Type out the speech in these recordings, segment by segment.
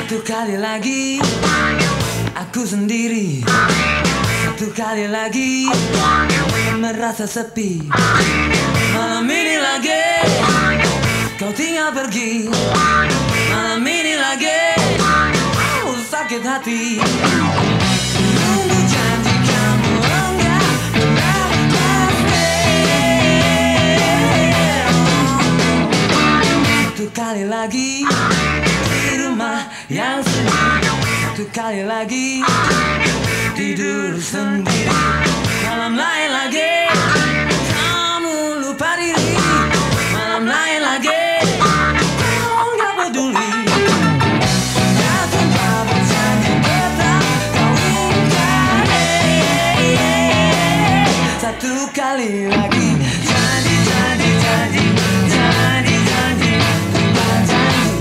Satu kali lagi aku sendiri, satu kali lagi merasa sepi. Malam ini lagi kau tinggal pergi. Malam ini lagi sakit hati. Tunggu janji kamu enggak pernah pasti. Satu kali lagi di rumah yang sunyi, satu kali lagi tidur sendiri. Malam lain lagi kamu lupa diri. Malam lain lagi kau nggak peduli. Tanpa berjanji tetap kau ingkari. Satu kali lagi janji, janji, janji, janji, janji, tanpa janji.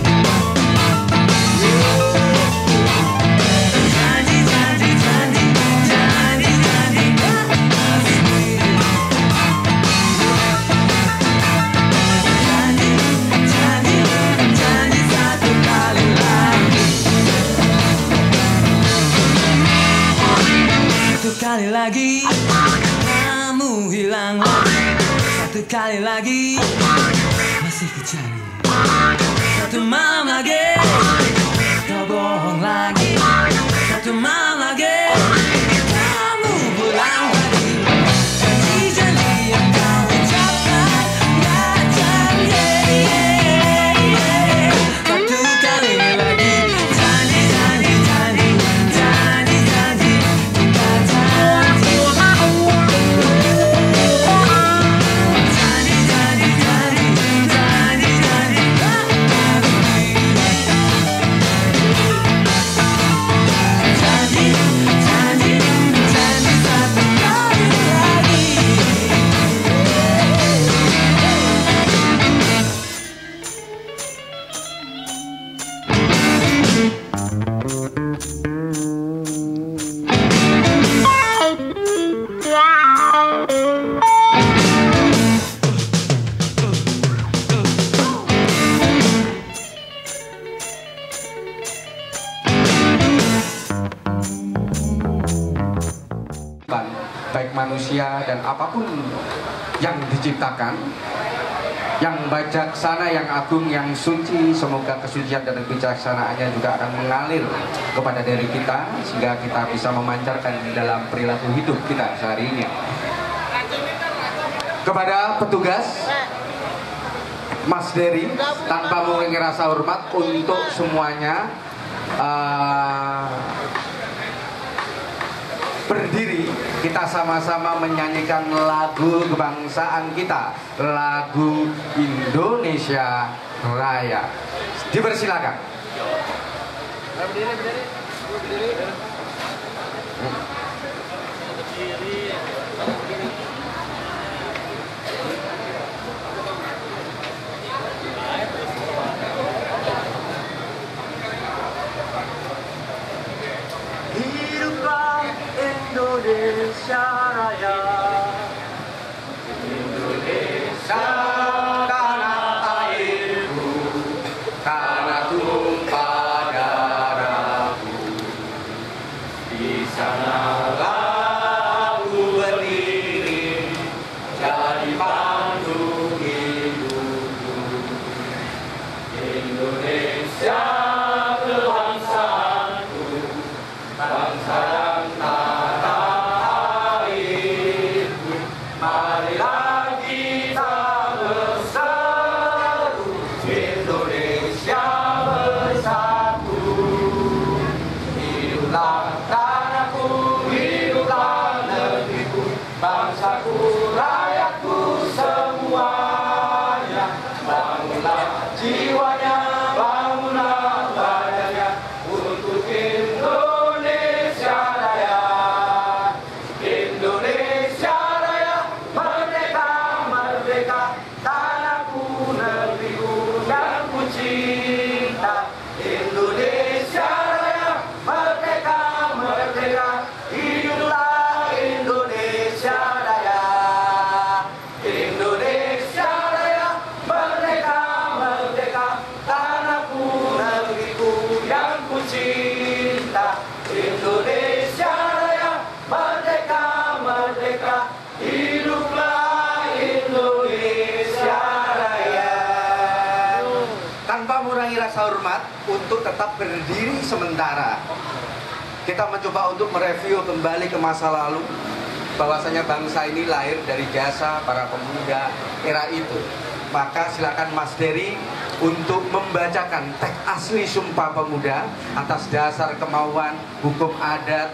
Sekali lagi kamu hilang lagi. Satu kali lagi masih kecari. Satu malam lagi kau bohong lagi. Satu malam lagi kamu pulang lagi. Janji-janji yang kau ucapkan gak jadi. Satu kali lagi janji, janji, janji, janji, janji. Baik manusia dan apapun yang diciptakan, yang bijaksana, yang agung, yang suci, semoga kesucian dan kebijaksanaannya juga akan mengalir kepada diri kita sehingga kita bisa memancarkan dalam perilaku hidup kita sehari ini. Kepada petugas Mas Dery, tanpa mengurangi rasa hormat untuk semuanya, berdiri kita sama-sama menyanyikan lagu kebangsaan kita, lagu Indonesia Raya. Dipersilakan. Indonesia Raya, Indonesia tanah airku, tanah tumpah darahku. Di sanalah aku berdiri, jadi pandu hidupku. Indonesia kebangsaanku, bangsa dan tanah. Marilah kita bersatu, Indonesia bersatu. Hiduplah tanahku, hiduplah negeriku, bangsaku, rakyatku semuanya. Bangunlah jiwanya, bangunlah badannya untuk Indonesia Raya. Indonesia tanahku, negeriku yang ku cinta. Indonesia Raya, merdeka, merdeka, hiduplah Indonesia Raya. Indonesia Raya, merdeka, merdeka, tanahku, negeriku yang ku cinta Indonesia Raya, merdeka, merdeka, hiduplah Indonesia Raya. Tanpa mengurangi rasa hormat untuk tetap berdiri sementara, kita mencoba untuk mereview kembali ke masa lalu, bahwasanya bangsa ini lahir dari jasa para pemuda era itu. Maka silakan Mas Dery untuk membacakan teks asli Sumpah Pemuda atas dasar kemauan, hukum adat,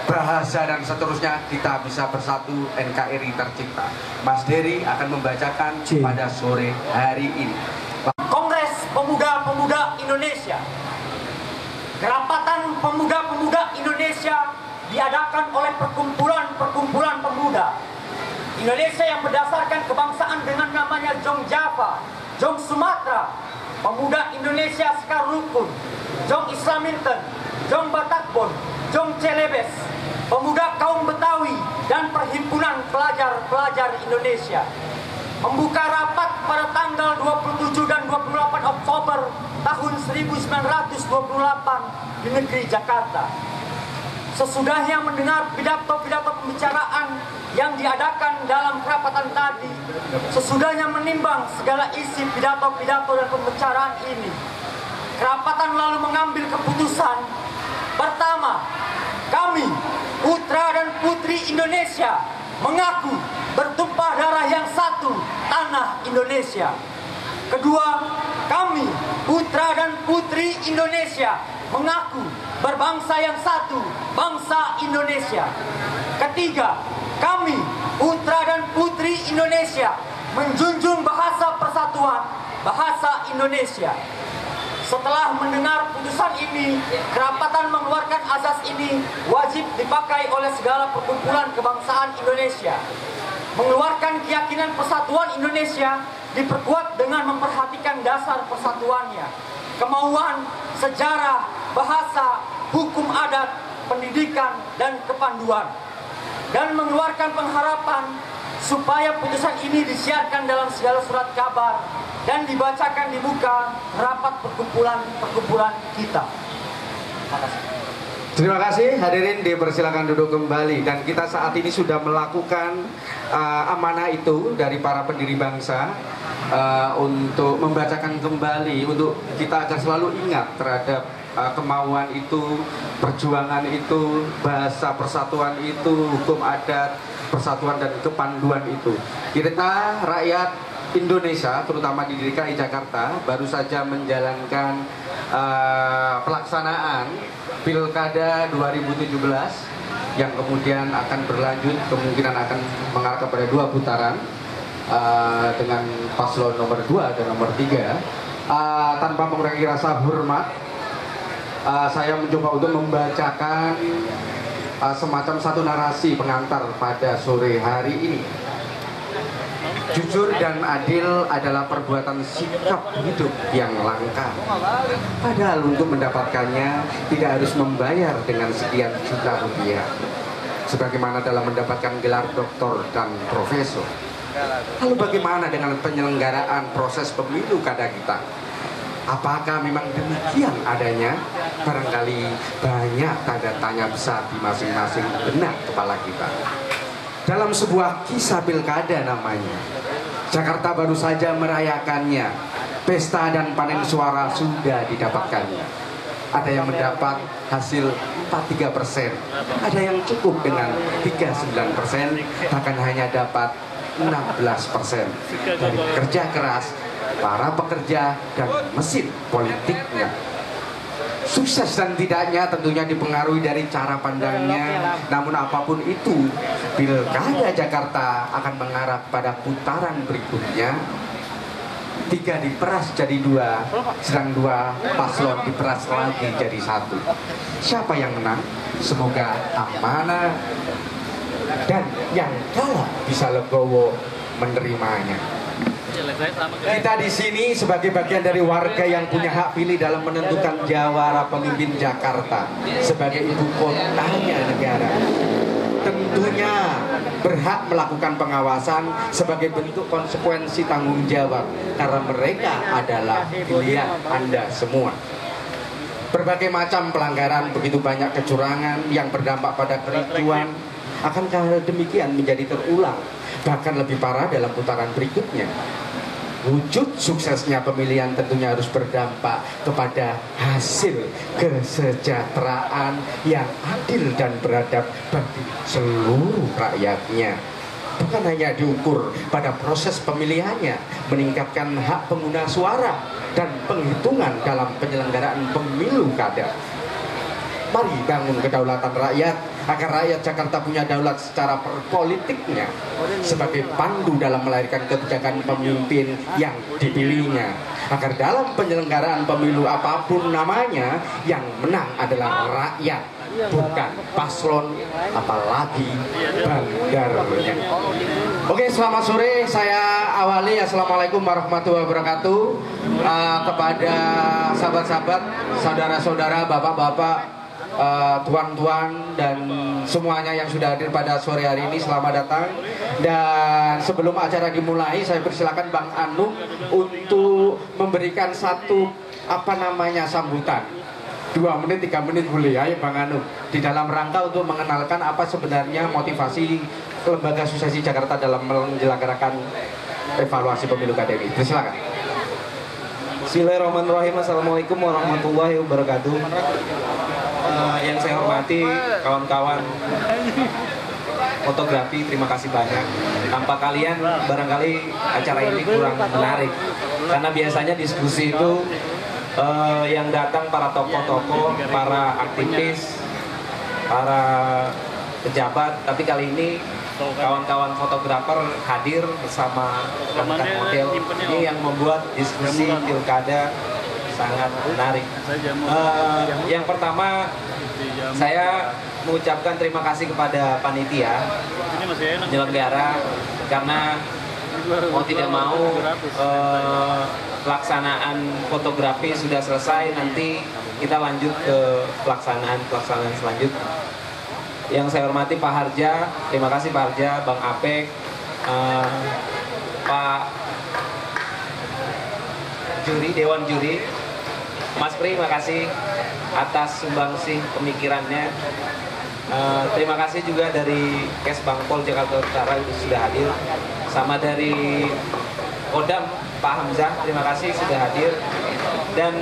bahasa dan seterusnya kita bisa bersatu, NKRI tercipta. Mas Dery akan membacakan pada sore hari ini. Kongres Pemuda-Pemuda Indonesia. Kerapatan Pemuda-Pemuda Indonesia diadakan oleh perkumpulan-perkumpulan pemuda Indonesia yang berdasarkan kebangsaan dengan namanya Jong Java, Jong Sumatera, Pemuda Indonesia Sekar Rukun, Jong Islaminten, Jong Batakbon, Jong Celebes, Pemuda Kaum Betawi, dan Perhimpunan Pelajar-Pelajar Indonesia. Membuka rapat pada tanggal 27 dan 28 Oktober tahun 1928 di negeri Jakarta. Sesudahnya mendengar pidato-pidato pembicaraan yang diadakan dalam kerapatan tadi, sesudahnya menimbang segala isi pidato-pidato dan pembicaraan ini, kerapatan lalu mengambil keputusan. Pertama, kami, putra dan putri Indonesia, mengaku bertumpah darah yang satu, tanah Indonesia. Kedua, kami, putra dan putri Indonesia, mengaku berbangsa yang satu, bangsa Indonesia. Ketiga, kami, putra dan putri Indonesia, menjunjung bahasa persatuan, bahasa Indonesia. Setelah mendengar putusan ini, kerapatan mengeluarkan azas ini wajib dipakai oleh segala perkumpulan kebangsaan Indonesia. Mengeluarkan keyakinan persatuan Indonesia diperkuat dengan memperhatikan dasar persatuannya, kemauan, sejarah, bahasa, hukum adat, pendidikan, dan kepanduan. Dan mengeluarkan pengharapan supaya putusan ini disiarkan dalam segala surat kabar dan dibacakan di muka rapat perkumpulan kita. Terima kasih hadirin, dipersilakan duduk kembali. Dan kita saat ini sudah melakukan amanah itu dari para pendiri bangsa untuk membacakan kembali, untuk kita agar selalu ingat terhadap kemauan itu, perjuangan itu, bahasa persatuan itu, hukum adat, persatuan dan kepanduan itu. Kita rakyat Indonesia, terutama di DKI Jakarta, baru saja menjalankan pelaksanaan Pilkada 2017 yang kemudian akan berlanjut, kemungkinan akan mengarah kepada 2 putaran dengan paslon nomor 2 dan nomor 3. Tanpa mengurangi rasa hormat, saya mencoba untuk membacakan semacam satu narasi pengantar pada sore hari ini. Jujur dan adil adalah perbuatan sikap hidup yang langka. Padahal untuk mendapatkannya tidak harus membayar dengan sekian juta rupiah, sebagaimana dalam mendapatkan gelar doktor dan profesor. Lalu bagaimana dengan penyelenggaraan proses pemilu kada kita? Apakah memang demikian adanya? Barangkali banyak tanda tanya besar di masing-masing benak kepala kita. Dalam sebuah kisah pilkada namanya, Jakarta baru saja merayakannya. Pesta dan panen suara sudah didapatkannya. Ada yang mendapat hasil 43%, ada yang cukup dengan 39%, bahkan hanya dapat 16% dari kerja keras para pekerja dan mesin politiknya. Sukses dan tidaknya tentunya dipengaruhi dari cara pandangnya. Namun apapun itu, Pilkada Jakarta akan mengarah pada putaran berikutnya. 3 diperas jadi 2, sedang 2 paslon diperas lagi jadi 1. Siapa yang menang? Semoga amanah dan yang kalah bisa legowo menerimanya. Kita di sini sebagai bagian dari warga yang punya hak pilih dalam menentukan jawara pemimpin Jakarta sebagai ibu kotanya negara. Tentunya berhak melakukan pengawasan sebagai bentuk konsekuensi tanggung jawab, karena mereka adalah pilihan Anda semua. Berbagai macam pelanggaran, begitu banyak kecurangan yang berdampak pada kericuan. Akankah hal demikian menjadi terulang, bahkan lebih parah dalam putaran berikutnya? Wujud suksesnya pemilihan tentunya harus berdampak kepada hasil kesejahteraan yang adil dan beradab bagi seluruh rakyatnya. Bukan hanya diukur pada proses pemilihannya, meningkatkan hak pengguna suara dan penghitungan dalam penyelenggaraan pemilu kada. Mari bangun kedaulatan rakyat agar rakyat Jakarta punya daulat secara perpolitiknya sebagai pandu dalam melahirkan kebijakan pemimpin yang dipilihnya, agar dalam penyelenggaraan pemilu apapun namanya yang menang adalah rakyat, bukan paslon, apalagi bandarnya. Oke, selamat sore. Saya awali. Assalamualaikum warahmatullahi wabarakatuh. Kepada sahabat-sahabat, saudara-saudara, bapak-bapak, tuan-tuan dan semuanya yang sudah hadir pada sore hari ini, selamat datang. Dan sebelum acara dimulai, saya persilakan Bang Anung untuk memberikan satu sambutan. 2 menit, 3 menit boleh. Ayo Bang Anung, di dalam rangka untuk mengenalkan apa sebenarnya motivasi Lembaga Suksesi Jakarta dalam menyelenggarakan evaluasi pemilu kada ini. Silakan. Bismillahirrahmanirrahim. Assalamualaikum warahmatullahi wabarakatuh. Yang saya hormati kawan-kawan fotografi, terima kasih banyak. Tanpa kalian barangkali acara ini kurang menarik, karena biasanya diskusi itu yang datang para tokoh-tokoh, para aktivis, para pejabat. Tapi kali ini kawan-kawan fotografer hadir bersama rekan model. Ini yang membuat diskusi pilkada sangat menarik. Yang pertama, saya mengucapkan terima kasih kepada panitia penyelenggara, karena mau tidak mau pelaksanaan fotografi sudah selesai. Nanti kita lanjut ke pelaksanaan selanjutnya. Yang saya hormati Pak Harja, terima kasih Pak Harja, Bang Apek, Pak Juri, Dewan Juri, Mas Pri, terima kasih atas sumbangsih pemikirannya. Terima kasih juga dari Kesbangpol Jakarta Utara sudah hadir, sama dari Kodam Pak Hamzah, terima kasih sudah hadir. Dan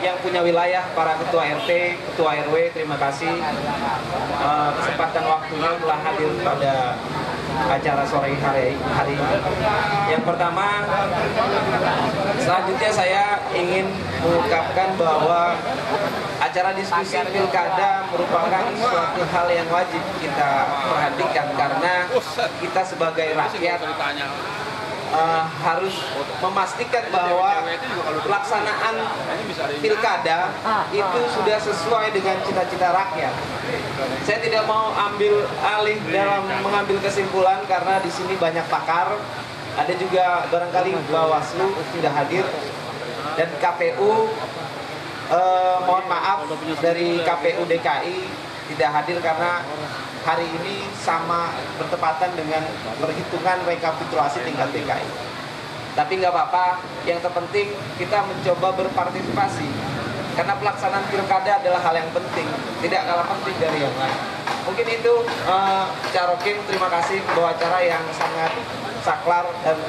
yang punya wilayah, para ketua RT, ketua RW, terima kasih kesempatan waktunya telah hadir pada acara sore hari ini. Yang pertama, selanjutnya saya ingin mengungkapkan bahwa acara diskusi pilkada merupakan suatu hal yang wajib kita perhatikan, karena kita sebagai rakyat harus memastikan bahwa pelaksanaan pilkada itu sudah sesuai dengan cita-cita rakyat. Saya tidak mau ambil alih dalam mengambil kesimpulan, karena di sini banyak pakar, ada juga barangkali Bawaslu sudah hadir, dan KPU. Mohon maaf dari KPU DKI tidak hadir karena hari ini sama bertepatan dengan perhitungan rekapitulasi tingkat DKI. Tapi nggak apa-apa, yang terpenting kita mencoba berpartisipasi, karena pelaksanaan pilkada adalah hal yang penting, tidak kalah penting dari yang lain. Mungkin itu Carokim, terima kasih bahwa acara yang sangat saklar dan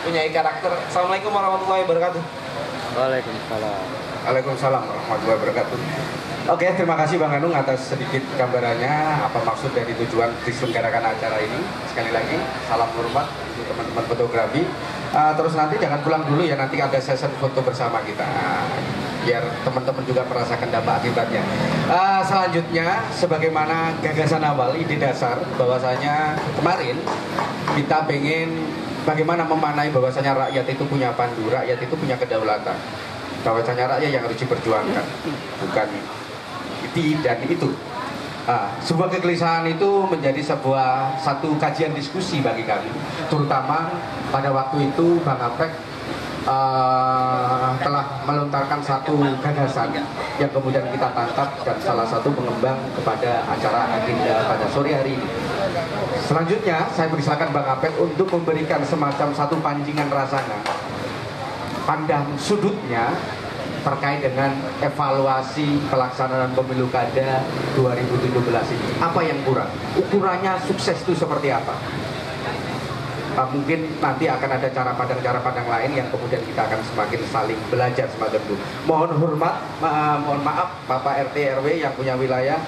punya karakter. Assalamualaikum warahmatullahi wabarakatuh. Waalaikumsalam warahmatullahi wabarakatuh. Oke, terima kasih Bang Anung atas sedikit gambarannya apa maksud dari tujuan diselenggarakan acara ini. Sekali lagi, salam hormat untuk teman-teman fotografi. Terus nanti jangan pulang dulu ya, nanti ada session foto bersama kita, biar teman-teman juga merasakan dampak akibatnya. Selanjutnya, sebagaimana gagasan awal, ide dasar bahwasanya kemarin kita pengen bagaimana memaknai bahwasanya rakyat itu punya pandu, rakyat itu punya kedaulatan, bahwasanya rakyat yang harus diperjuangkan, bukan dan itu. Sebuah kegelisahan itu menjadi satu kajian diskusi bagi kami, terutama pada waktu itu Bang Apek telah melontarkan satu gagasan yang kemudian kita tangkap dan salah satu pengembang kepada acara agenda pada sore hari ini. Selanjutnya saya persilakan Bang Apek untuk memberikan semacam satu pancingan rasanya, pandang sudutnya terkait dengan evaluasi pelaksanaan pemilu kada 2017 ini. Apa yang kurang? Ukurannya sukses itu seperti apa? Mungkin nanti akan ada cara pandang lain yang kemudian kita akan semakin saling belajar semacam itu. Mohon maaf Bapak RT RW yang punya wilayah,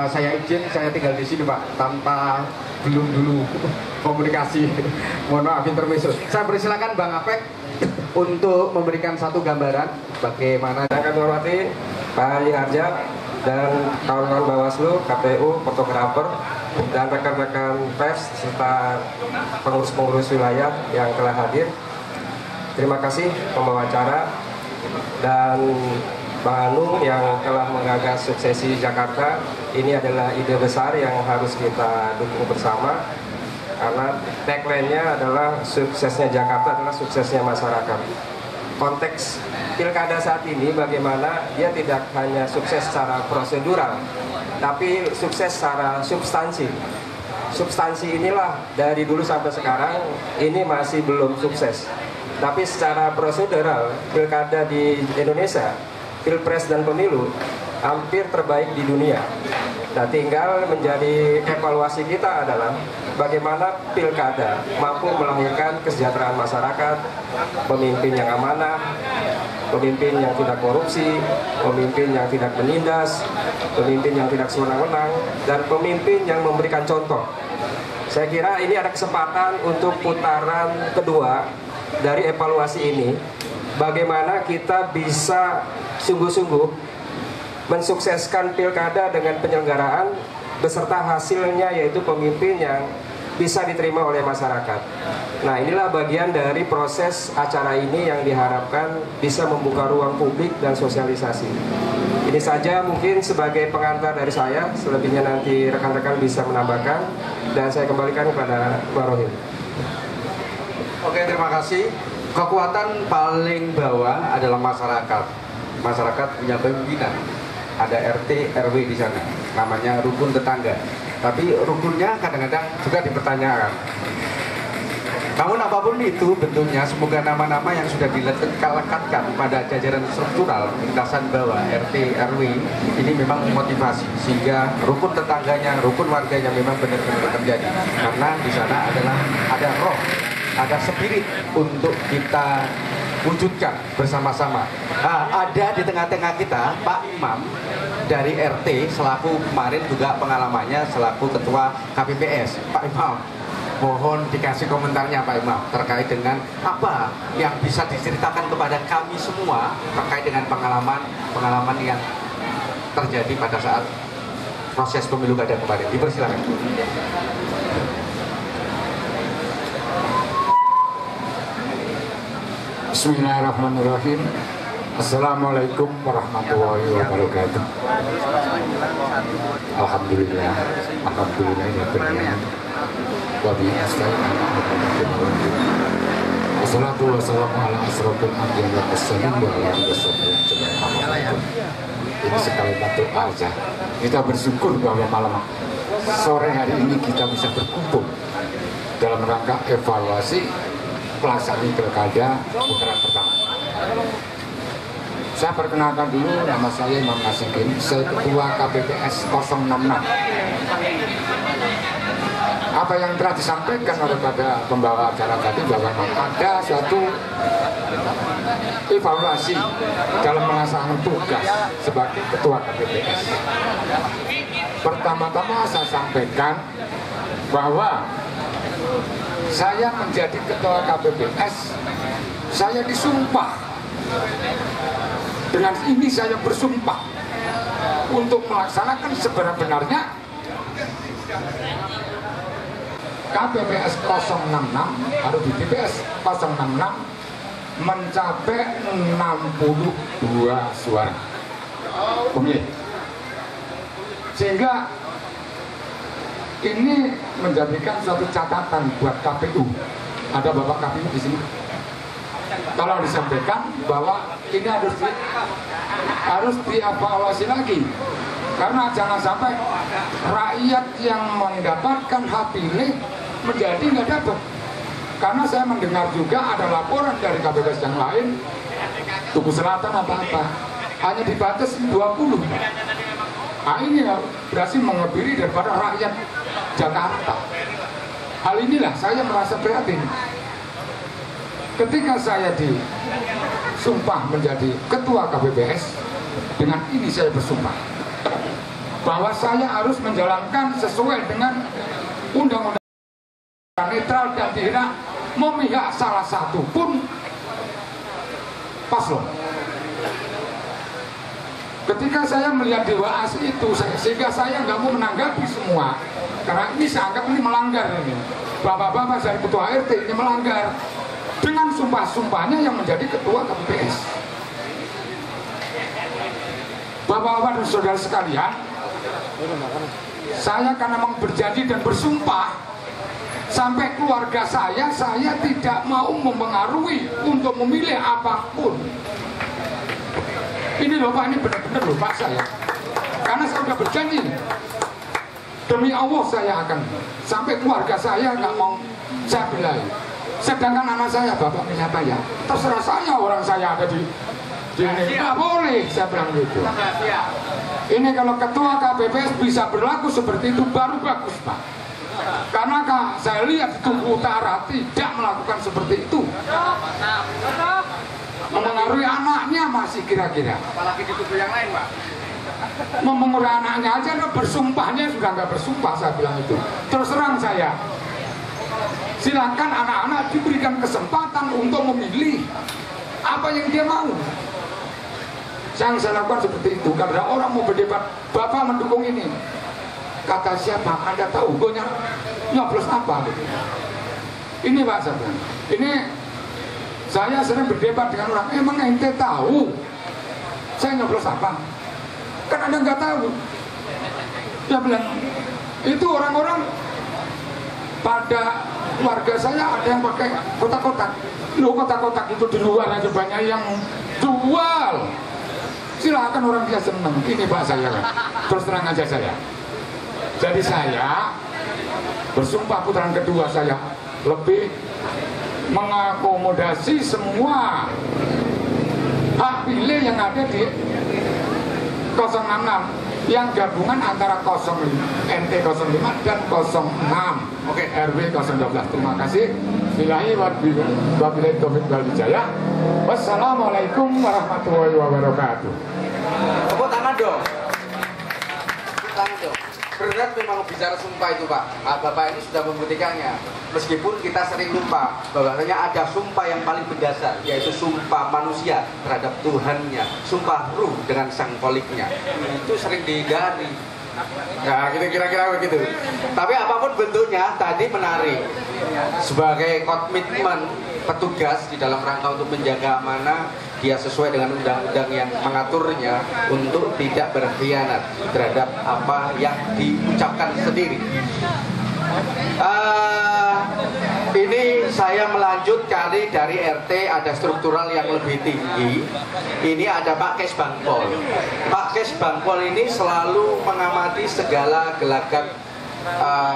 saya izin saya tinggal di sini Pak, tanpa belum dulu komunikasi. Mohon maaf intermezzo. Saya persilakan Bang Apek untuk memberikan satu gambaran bagaimana. Saya akan hormati Pak Ali Harja dan kawan-kawan Bawaslu, KPU, fotografer, dan rekan-rekan pers serta pengurus-pengurus wilayah yang telah hadir. Terima kasih pembawa acara dan Bang Anung yang telah menggagas suksesi Jakarta. Ini adalah ide besar yang harus kita dukung bersama, karena tagline-nya adalah suksesnya Jakarta adalah suksesnya masyarakat. Konteks pilkada saat ini bagaimana dia tidak hanya sukses secara prosedural, tapi sukses secara substansi. Substansi inilah dari dulu sampai sekarang ini masih belum sukses. Tapi secara prosedural pilkada di Indonesia, pilpres dan pemilu hampir terbaik di dunia. Nah, tinggal menjadi evaluasi kita adalah bagaimana pilkada mampu melahirkan kesejahteraan masyarakat, pemimpin yang amanah, pemimpin yang tidak korupsi, pemimpin yang tidak menindas, pemimpin yang tidak sewenang-wenang, dan pemimpin yang memberikan contoh. Saya kira ini ada kesempatan untuk putaran kedua dari evaluasi ini, bagaimana kita bisa sungguh-sungguh mensukseskan pilkada dengan penyelenggaraan beserta hasilnya, yaitu pemimpin yang bisa diterima oleh masyarakat. Nah, inilah bagian dari proses acara ini yang diharapkan bisa membuka ruang publik dan sosialisasi. Ini saja mungkin sebagai pengantar dari saya, selebihnya nanti rekan-rekan bisa menambahkan, dan saya kembalikan kepada Pak Rohim. Oke, terima kasih. Kekuatan paling bawah adalah masyarakat. Masyarakat punya pimpinan. Ada RT, RW di sana, namanya rukun tetangga. Tapi rukunnya kadang-kadang juga dipertanyakan. Namun apapun itu bentuknya, semoga nama-nama yang sudah dilekatkan pada jajaran struktural lintasan bawah RT, RW ini memang memotivasi sehingga rukun tetangganya, rukun warganya memang benar-benar terjadi. Karena di sana adalah ada roh, ada spirit untuk kita wujudkan bersama-sama. Ada di tengah-tengah kita Pak Imam dari RT selaku kemarin juga pengalamannya selaku ketua KPPS. Pak Imam, mohon dikasih komentarnya Pak Imam terkait dengan apa yang bisa diceritakan kepada kami semua terkait dengan pengalaman yang terjadi pada saat proses pemilu kada kemarin. Dipersilakan. Bismillahirrahmanirrahim. Assalamualaikum warahmatullahi wabarakatuh. Alhamdulillah. Alhamdulillah ya Tuhan. Wa bi asma'ihi wassalatu wassalamu ala asrofil anbiya'i wal mursalin wa ala alihi wasallam. Ini sekali satu aja. Kita bersyukur bahwa malam sore hari ini kita bisa berkumpul dalam rangka evaluasi pelaksanaan pilkada putaran pertama. Saya perkenalkan dulu, nama saya Imam Nasikin, saya ketua KPPS 066. Apa yang telah disampaikan oleh pada pembawa acara tadi bahwa ada suatu evaluasi dalam melaksanakan tugas sebagai ketua KPPS. Pertama-tama saya sampaikan bahwa saya menjadi ketua KPPS, saya disumpah. Dengan ini saya bersumpah untuk melaksanakan sebenar-benarnya KPPS 066 atau di TPS 066 mencapai 62 suara pemilih. Sehingga ini menjadikan suatu catatan buat KPU. Ada Bapak KPU di sini. Tolong disampaikan bahwa ini harus dievaluasi lagi. Karena jangan sampai rakyat yang mendapatkan hak pilih menjadi nggak dapat. Karena saya mendengar juga ada laporan dari KPPS yang lain, Tugu Selatan apa-apa hanya dibatasi 20. Nah ini ya berhasil mengebiri daripada rakyat Jakarta. Hal inilah saya merasa prihatin. Ketika saya disumpah menjadi ketua KPPS, dengan ini saya bersumpah bahwa saya harus menjalankan sesuai dengan undang-undang netral dan tidak memihak salah satu pun paslon. Ketika saya melihat Dewa Asli itu, sehingga saya nggak mau menanggapi semua, karena ini saya anggap ini melanggar ini. Bapak-bapak dari ketua RT ini melanggar dengan sumpah-sumpahnya yang menjadi ketua KPPS. Bapak-bapak dan saudara sekalian, saya karena memang berjanji dan bersumpah sampai keluarga saya tidak mau mempengaruhi untuk memilih apapun. Ini loh Pak, ini benar-benar loh Pak saya. Karena saya sudah berjanji, demi Allah saya akan sampai keluarga saya nggak mau saya belain. Sedangkan anak saya, bapak siapa ya? Terserah saya, orang saya ada di ini. Nggak boleh, saya bilang gitu. Ini kalau ketua KPPS bisa berlaku seperti itu baru bagus Pak. Karena saya lihat di Tugu Utara tidak melakukan seperti itu. Memengaruhi anaknya masih kira-kira. Apalagi di tubuh yang lain, Pak. Memengaruhi anaknya aja, bersumpahnya sudah nggak bersumpah, saya bilang itu. Terus terang saya, silakan anak-anak diberikan kesempatan untuk memilih apa yang dia mau. Yang saya lakukan seperti itu, karena orang mau berdebat, Bapak mendukung ini. Kata siapa? Anda tahu, gue nyoblos apa? Gitu. Ini Pak, saya bilang. Ini saya sering berdebat dengan orang, emang ente tahu saya nyoblos apa? Kan Anda nggak tahu. Dia bilang, itu orang-orang pada warga saya ada yang pakai kotak-kotak. Loh, kotak-kotak itu di luar aja banyak yang jual. Silakan orang dia senang. Ini Pak saya, terus terang aja saya. Jadi saya bersumpah putaran kedua saya lebih mengakomodasi semua hak pilih yang ada di 066 yang gabungan antara 05 NT 05 dan 06 Oke. RW 012. Terima kasih. Billahi wabillahi taufiq wal hidayah. Wassalamualaikum warahmatullahi wabarakatuh. Tepuk tangan dong. Tepuk tangan dong. Berat memang bicara sumpah itu Pak. Nah, Bapak ini sudah membuktikannya. Meskipun kita sering lupa bahwasanya ada sumpah yang paling mendasar, yaitu sumpah manusia terhadap Tuhannya, sumpah ruh dengan sang koliknya. Itu sering dihindari. Nah, gitu kira-kira begitu. Tapi apapun bentuknya tadi menarik. Sebagai komitmen petugas di dalam rangka untuk menjaga amanah, dia sesuai dengan undang-undang yang mengaturnya untuk tidak berkhianat terhadap apa yang diucapkan sendiri. Ini saya melanjut kali dari RT ada struktural yang lebih tinggi. Ini ada Pak Kes Bangpol. Pak Kes Bangpol ini selalu mengamati segala gelagat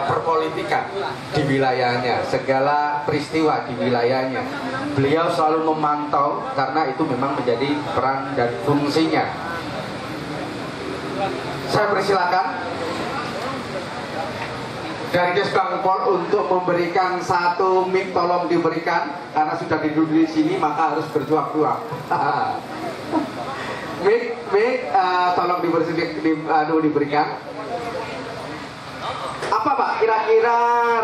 perpolitikan di wilayahnya, segala peristiwa di wilayahnya. Beliau selalu memantau karena itu memang menjadi peran dan fungsinya. Saya persilakan dari Kes Bangpol untuk memberikan satu mic, tolong diberikan karena sudah duduk di sini maka harus berjuang-juang. mic, tolong diberikan. Apa Pak kira-kira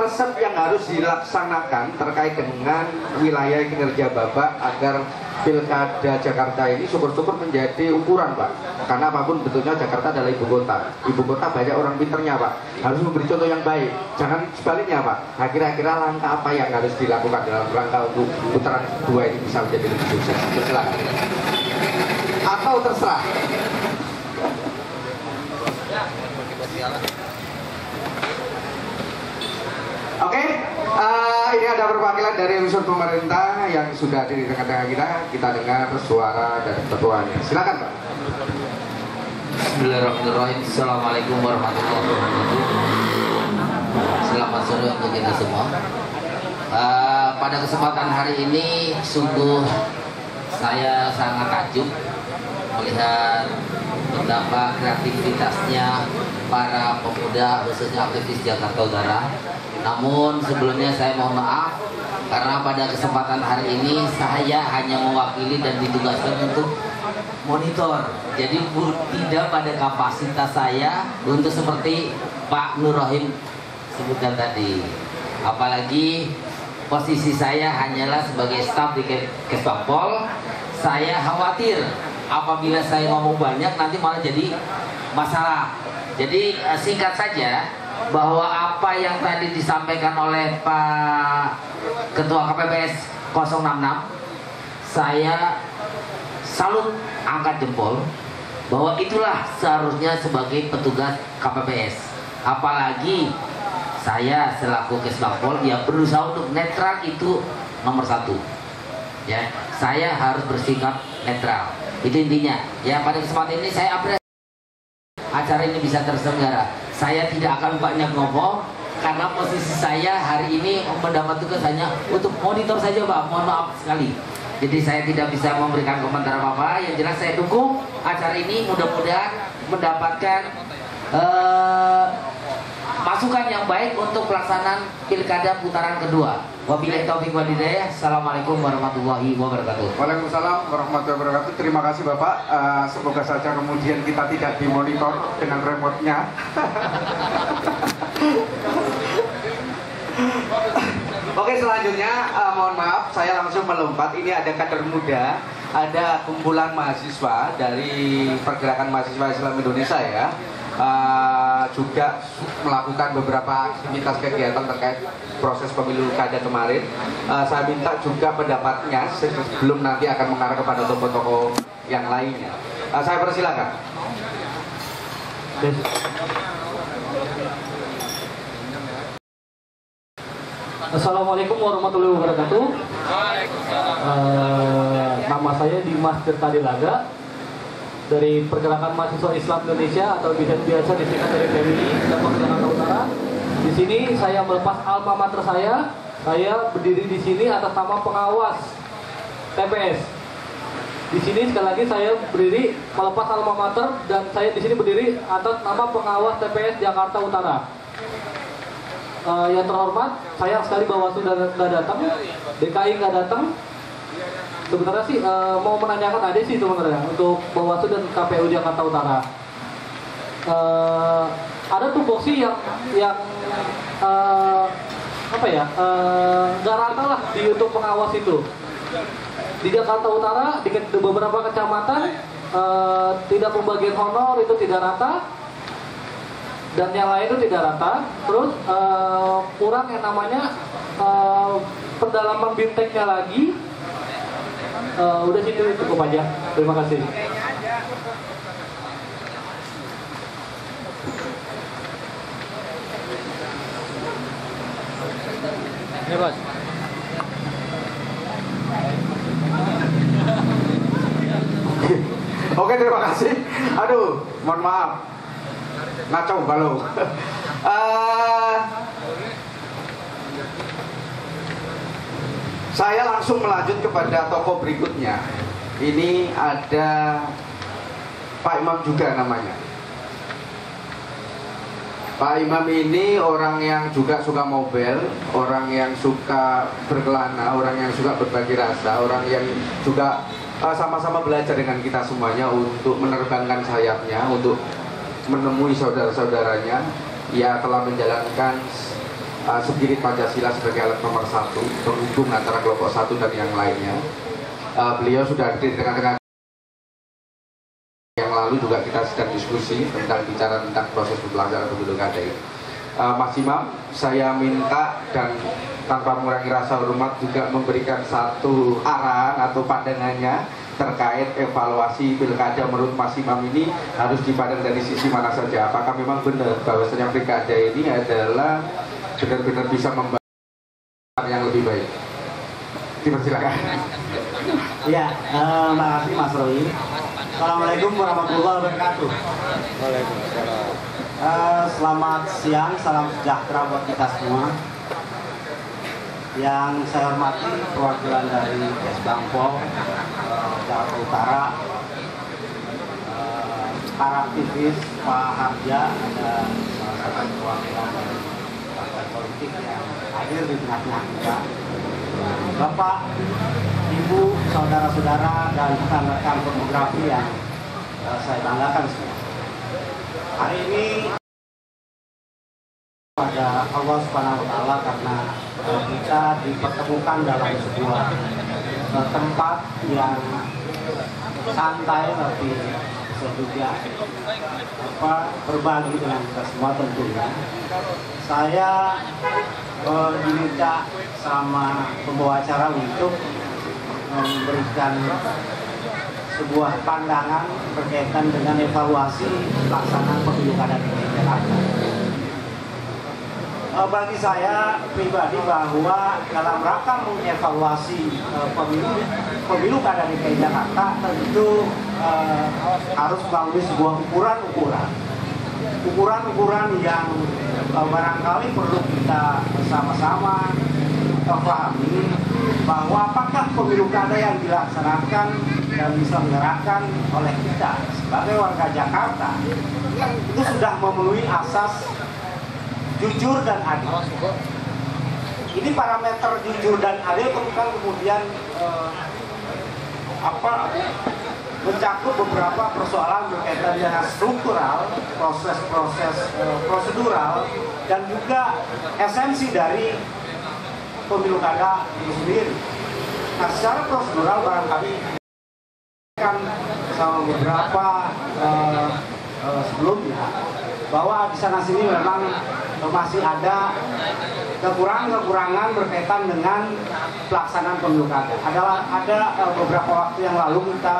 resep yang harus dilaksanakan terkait dengan wilayah kinerja Bapak agar Pilkada Jakarta ini syukur-syukur menjadi ukuran Pak? Karena apapun bentuknya Jakarta adalah ibu kota. Ibu kota banyak orang pinternya Pak. Harus memberi contoh yang baik. Jangan sebaliknya Pak. Nah kira-kira langkah apa yang harus dilakukan dalam rangka untuk putaran kedua ini bisa menjadi lebih sukses? Silakan. Atau terserah. Oke, ini ada perwakilan dari unsur pemerintah yang sudah di tengah-tengah kita. Kita dengar suara dari ketuanya. Silakan Pak. Bismillahirrahmanirrahim. Assalamualaikum warahmatullahi wabarakatuh. Selamat sore untuk kita semua. pada kesempatan hari ini sungguh saya sangat takjub melihat betapa kreativitasnya para pemuda khususnya aktivis Jakarta Utara. Namun sebelumnya saya mohon maaf karena pada kesempatan hari ini saya hanya mewakili dan ditugaskan untuk monitor. Jadi tidak pada kapasitas saya untuk seperti Pak Nur Rohim sebutkan tadi. Apalagi posisi saya hanyalah sebagai staf di Kesbangpol. Saya khawatir apabila saya ngomong banyak nanti malah jadi masalah. Jadi singkat saja bahwa apa yang tadi disampaikan oleh Pak Ketua KPPS 066, saya salut, angkat jempol bahwa itulah seharusnya sebagai petugas KPPS. Apalagi saya selaku Kesbangpol ya berusaha untuk netral, itu nomor satu. Ya, saya harus bersikap netral. Itu intinya. Ya, pada kesempatan ini saya apresiasi acara ini bisa terselenggara. Saya tidak akan banyak ngomong karena posisi saya hari ini mendapat tugas hanya untuk monitor saja, Pak. Mohon maaf sekali. Jadi saya tidak bisa memberikan komentar apa-apa. Yang jelas saya dukung acara ini, mudah-mudahan mendapatkan masukan yang baik untuk pelaksanaan pilkada putaran kedua. Wabillahi taufiq wal hidayah. Assalamualaikum warahmatullahi wabarakatuh. Waalaikumsalam warahmatullahi wabarakatuh. Terima kasih Bapak. Semoga saja kemudian kita tidak dimonitor dengan remote-nya. Oke, selanjutnya mohon maaf saya langsung melompat. Ini ada kader muda, ada kumpulan mahasiswa dari Pergerakan Mahasiswa Islam Indonesia ya. Juga melakukan beberapa aktivitas kegiatan terkait proses pemilu kada kemarin. Saya minta juga pendapatnya sebelum nanti akan mengarah kepada tokoh-tokoh yang lainnya. Saya persilakan. Assalamualaikum warahmatullahi wabarakatuh. Nama saya Dimas Tirtadilaga dari Pergerakan Mahasiswa Islam Indonesia atau biasa disingkat dari PMI Cabang Jakarta Utara. Di sini saya melepas alma mater saya. Saya berdiri di sini atas nama pengawas TPS. Di sini sekali lagi saya berdiri melepas alma mater dan saya di sini berdiri atas nama pengawas TPS Jakarta Utara. Yang terhormat, sayang sekali Bawaslu nggak datang, DKI nggak datang. Sebenarnya sih mau menanyakan aja sih sebenarnya untuk Bawaslu dan KPU Jakarta Utara. Ada tupoksi yang nggak rata lah di untuk pengawas itu. Di Jakarta Utara di beberapa kecamatan tidak pembagian honor itu tidak rata. Dan yang lain itu tidak rata. Terus kurang yang namanya pendalaman binteknya lagi. Udah situ cukup aja. Terima kasih. Ya, Bos. Oke, terima kasih. Aduh, mohon maaf. Ngaco balo. Saya langsung melanjut kepada tokoh berikutnya. Ini ada Pak Imam juga namanya. Pak Imam ini orang yang juga suka mobil, orang yang suka berkelana, orang yang suka berbagi rasa, orang yang juga sama-sama belajar dengan kita semuanya untuk menerbangkan sayapnya, untuk menemui saudara-saudaranya. Ia telah menjalankan spirit Pancasila sebagai alat nomor satu penghubung antara kelompok satu dan yang lainnya. Beliau sudah hadir di tengah-tengah. Yang lalu juga kita sedang diskusi bicara tentang proses pelaksanaan pemilu kada ini. Mas Imam, saya minta dan tanpa mengurangi rasa hormat juga memberikan satu arahan atau pandangannya terkait evaluasi pilkada menurut Mas Imam ini harus dipandang dari sisi mana saja. Apakah memang benar bahwasanya pilkada ini adalah benar-benar bisa membangun yang lebih baik? Dipersilakan. Ya, makasih Mas Roy. Assalamualaikum warahmatullahi wabarakatuh. Waalaikumsalam. Selamat siang, salam sejahtera buat kita semua. yang saya hormati perwakilan dari Kesbangpol Jakarta Utara, para aktivis, Pak Harja, ada salah satu perwakilan dari partai politik yang hadir di tengah-tengah kita, Bapak, Ibu, saudara-saudara, dan rekan-rekan fotografi yang saya banggakan semua. Hari ini pada Allah Subhanahu wa Ta'ala karena kita dipertemukan dalam sebuah tempat yang santai tapi juga berbagi dengan kita semua tentunya. Saya diminta sama pembawa acara untuk memberikan sebuah pandangan berkaitan dengan evaluasi pelaksanaan pemilu kada DKI Jakarta. Bagi saya pribadi bahwa dalam rangka mengevaluasi pemilu kada DKI Jakarta tentu harus melalui sebuah ukuran yang barangkali perlu kita bersama-sama pahami bahwa apakah pemilu kada yang dilaksanakan dan diselenggarakan oleh kita sebagai warga Jakarta itu sudah memenuhi asas jujur dan adil. Ini parameter jujur dan adil kan kemudian mencakup beberapa persoalan berkaitan dengan struktural, proses-proses prosedural, dan juga esensi dari pemilu kada itu sendiri. Nah, secara prosedural barangkali kan sama beberapa sebelumnya bahwa di sana sini memang masih ada kekurangan berkaitan dengan pelaksanaan pemilu kada. Ada beberapa waktu yang lalu kita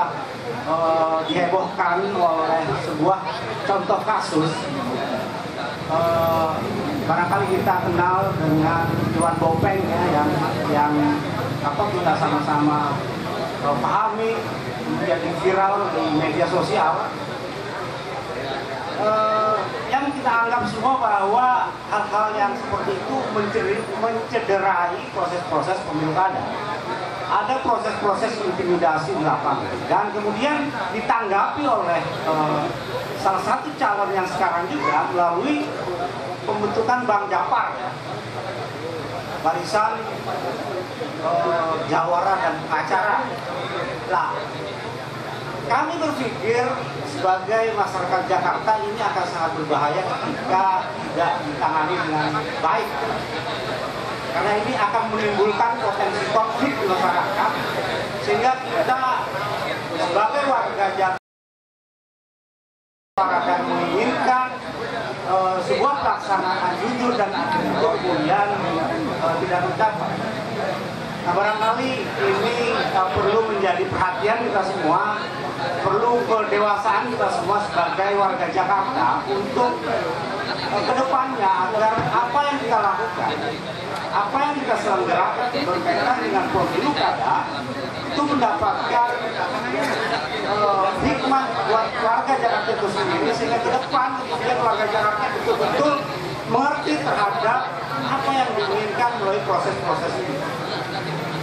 dihebohkan oleh sebuah contoh kasus. Barangkali kita kenal dengan Iwan Bopeng ya, yang kita sama-sama pahami, menjadi viral di media sosial. Yang kita anggap semua bahwa hal-hal yang seperti itu mencederai proses-proses pemilu kada. Ada proses-proses intimidasi di lapangan dan kemudian ditanggapi oleh salah satu calon yang sekarang juga melalui pembentukan Bang Japar ya. Barisan jawara dan pengacara. Nah, kami berpikir sebagai masyarakat Jakarta ini akan sangat berbahaya ketika tidak ditangani dengan baik. Karena ini akan menimbulkan potensi konflik di masyarakat, sehingga kita sebagai warga Jakarta akan menginginkan sebuah pelaksanaan jujur dan adil itu kemudian tidak tercapai. Nah, barangkali ini perlu menjadi perhatian kita semua, perlu kedewasaan kita semua sebagai warga Jakarta untuk kedepannya agar apa yang kita lakukan, apa yang kita selenggarakan berkaitan dengan pemilu kada itu mendapatkan hikmah buat warga Jakarta itu sendiri, sehingga ke depan kemudian warga Jakarta betul-betul mengerti terhadap apa yang diinginkan melalui proses-proses ini.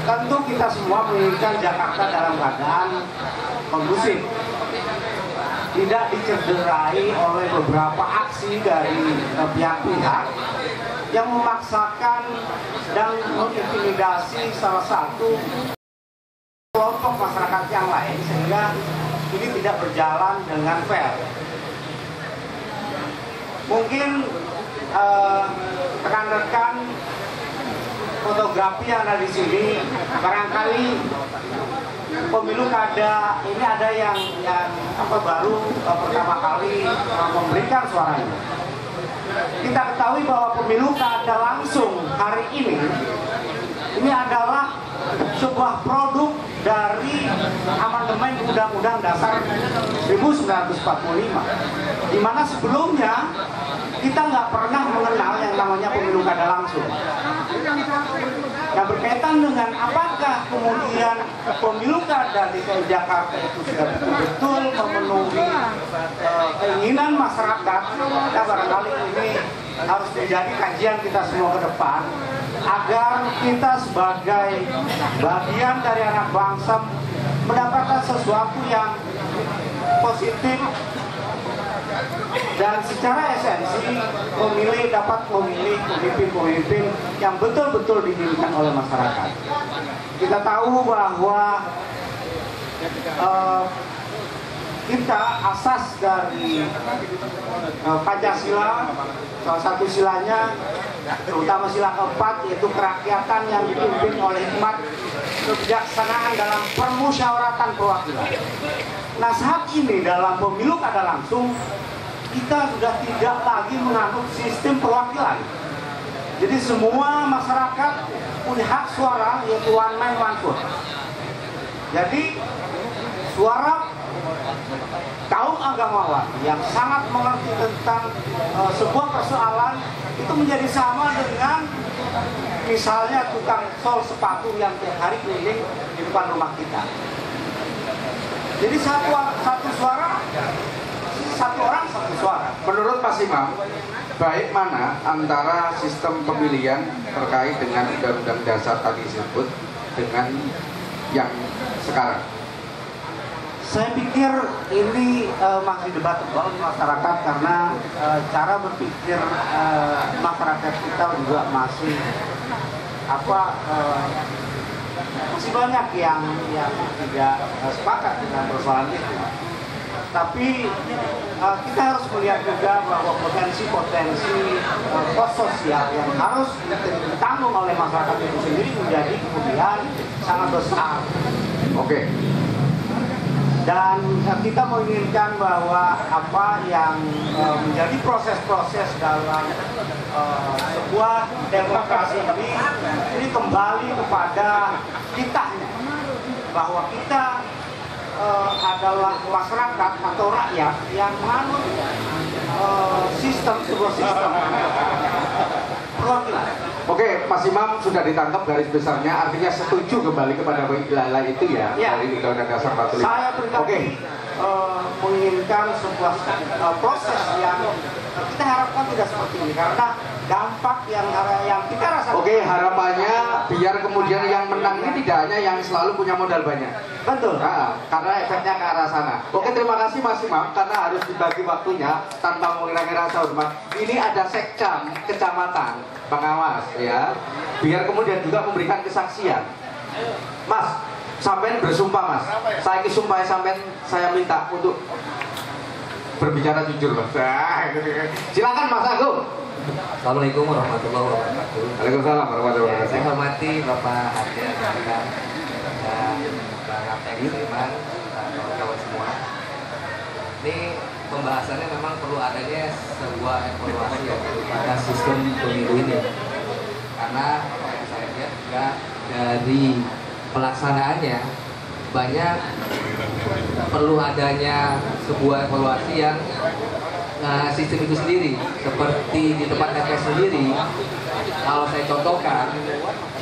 Tentu kita semua menginginkan Jakarta dalam keadaan kondusif, tidak dicederai oleh beberapa aksi dari pihak-pihak yang memaksakan dan mengintimidasi salah satu kelompok masyarakat yang lain, sehingga ini tidak berjalan dengan fair. Mungkin rekan-rekan fotografi yang ada di sini barangkali pemilu kada ini ada yang baru pertama kali memberikan suaranya. Kita ketahui bahwa pemilu kada langsung hari ini adalah sebuah produk dari amandemen Undang-Undang Dasar 1945, di mana sebelumnya kita nggak pernah mengenal yang namanya pemilu kada langsung. Nah, berkaitan dengan apakah kemudian pemilu kada di Jakarta itu sudah betul-betul memenuhi keinginan masyarakat, nah barangkali ini harus menjadi kajian kita semua ke depan, agar kita sebagai bagian dari anak bangsa mendapatkan sesuatu yang positif dan secara esensi dapat memilih pemimpin-pemimpin yang betul-betul diinginkan oleh masyarakat. Kita tahu bahwa kita asas dari Pancasila, salah satu silanya, terutama sila keempat, yaitu kerakyatan yang dipimpin oleh hikmat kebijaksanaan dalam permusyawaratan perwakilan. Nah, saat ini dalam pemilu kada langsung, kita sudah tidak lagi menganut sistem perwakilan. Jadi semua masyarakat punya hak suara, yaitu one man one vote. Jadi suara kaum agamawan yang sangat mengerti tentang sebuah persoalan itu menjadi sama dengan misalnya tukang sol sepatu yang tiap hari keliling di depan rumah kita. Jadi satu suara, satu orang satu suara. Menurut Mas Imam, baik mana antara sistem pemilihan terkait dengan Undang-Undang Dasar tadi disebut dengan yang sekarang? Saya pikir ini masih debatable di masyarakat karena cara berpikir masyarakat kita juga masih masih banyak yang tidak sepakat dengan persoalan itu. Tapi kita harus melihat juga bahwa potensi-potensi kos sosial yang harus ditanggung oleh masyarakat itu sendiri menjadi kemudian sangat besar. Oke. Dan kita menginginkan bahwa apa yang menjadi proses-proses dalam sebuah demokrasi ini kembali kepada kitanya, bahwa kita adalah masyarakat atau rakyat yang menganut sebuah sistem perwakilan. Oke, Mas Imam sudah ditangkap garis besarnya, artinya setuju kembali kepada istilah itu ya, dari Undang-Undang Dasar 45. Saya pribadi menginginkan sebuah proses yang kita harapkan tidak seperti ini karena dampak yang kita rasakan. Oke, harapannya biar kemudian yang menang ini tidak hanya yang selalu punya modal banyak. Betul. Nah, karena efeknya ke arah sana. Oke, terima kasih Mas Imam karena harus dibagi waktunya tanpa mengira-ngira rasa hormat. Ini ada sekcam kecamatan pengawas ya, biar kemudian juga memberikan kesaksian. Mas, sampean bersumpah Mas. Saya sumpah sampean, saya minta untuk berbicara jujur Mas. Silakan Mas Agung. Assalamualaikum warahmatullahi wabarakatuh. Waalaikumsalam warahmatullahi wabarakatuh. Saya hormati Bapak Harja dan Bang Apek Sulaiman dan kawan-kawan semua. Ini pembahasannya memang perlu adanya sebuah evaluasi pada sistem pemilu ini. Karena saya lihat juga dari pelaksanaannya banyak perlu adanya sebuah evaluasi yang sistem itu sendiri, seperti di tempat TPS sendiri. Kalau saya contohkan,